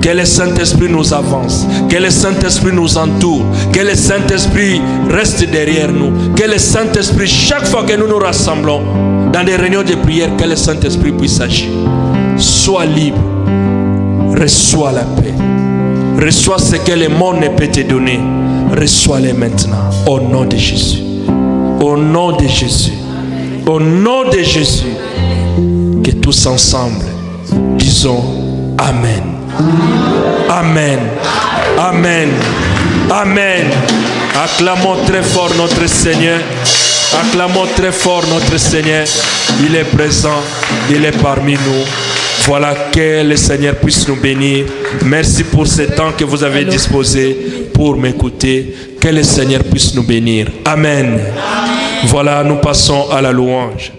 que le Saint-Esprit nous avance, que le Saint-Esprit nous entoure, que le Saint-Esprit reste derrière nous, que le Saint-Esprit, chaque fois que nous nous rassemblons dans des réunions de prière, que le Saint-Esprit puisse agir. Sois libre, reçois la paix, reçois ce que le monde ne peut te donner, reçois-le maintenant, au nom de Jésus, au nom de Jésus, au nom de Jésus. Que tous ensemble disons Amen. Amen. Amen. Amen. Acclamons très fort notre Seigneur. Acclamons très fort notre Seigneur. Il est présent. Il est parmi nous. Voilà, que le Seigneur puisse nous bénir. Merci pour ce temps que vous avez disposé pour m'écouter. Que le Seigneur puisse nous bénir. Amen. Voilà, nous passons à la louange.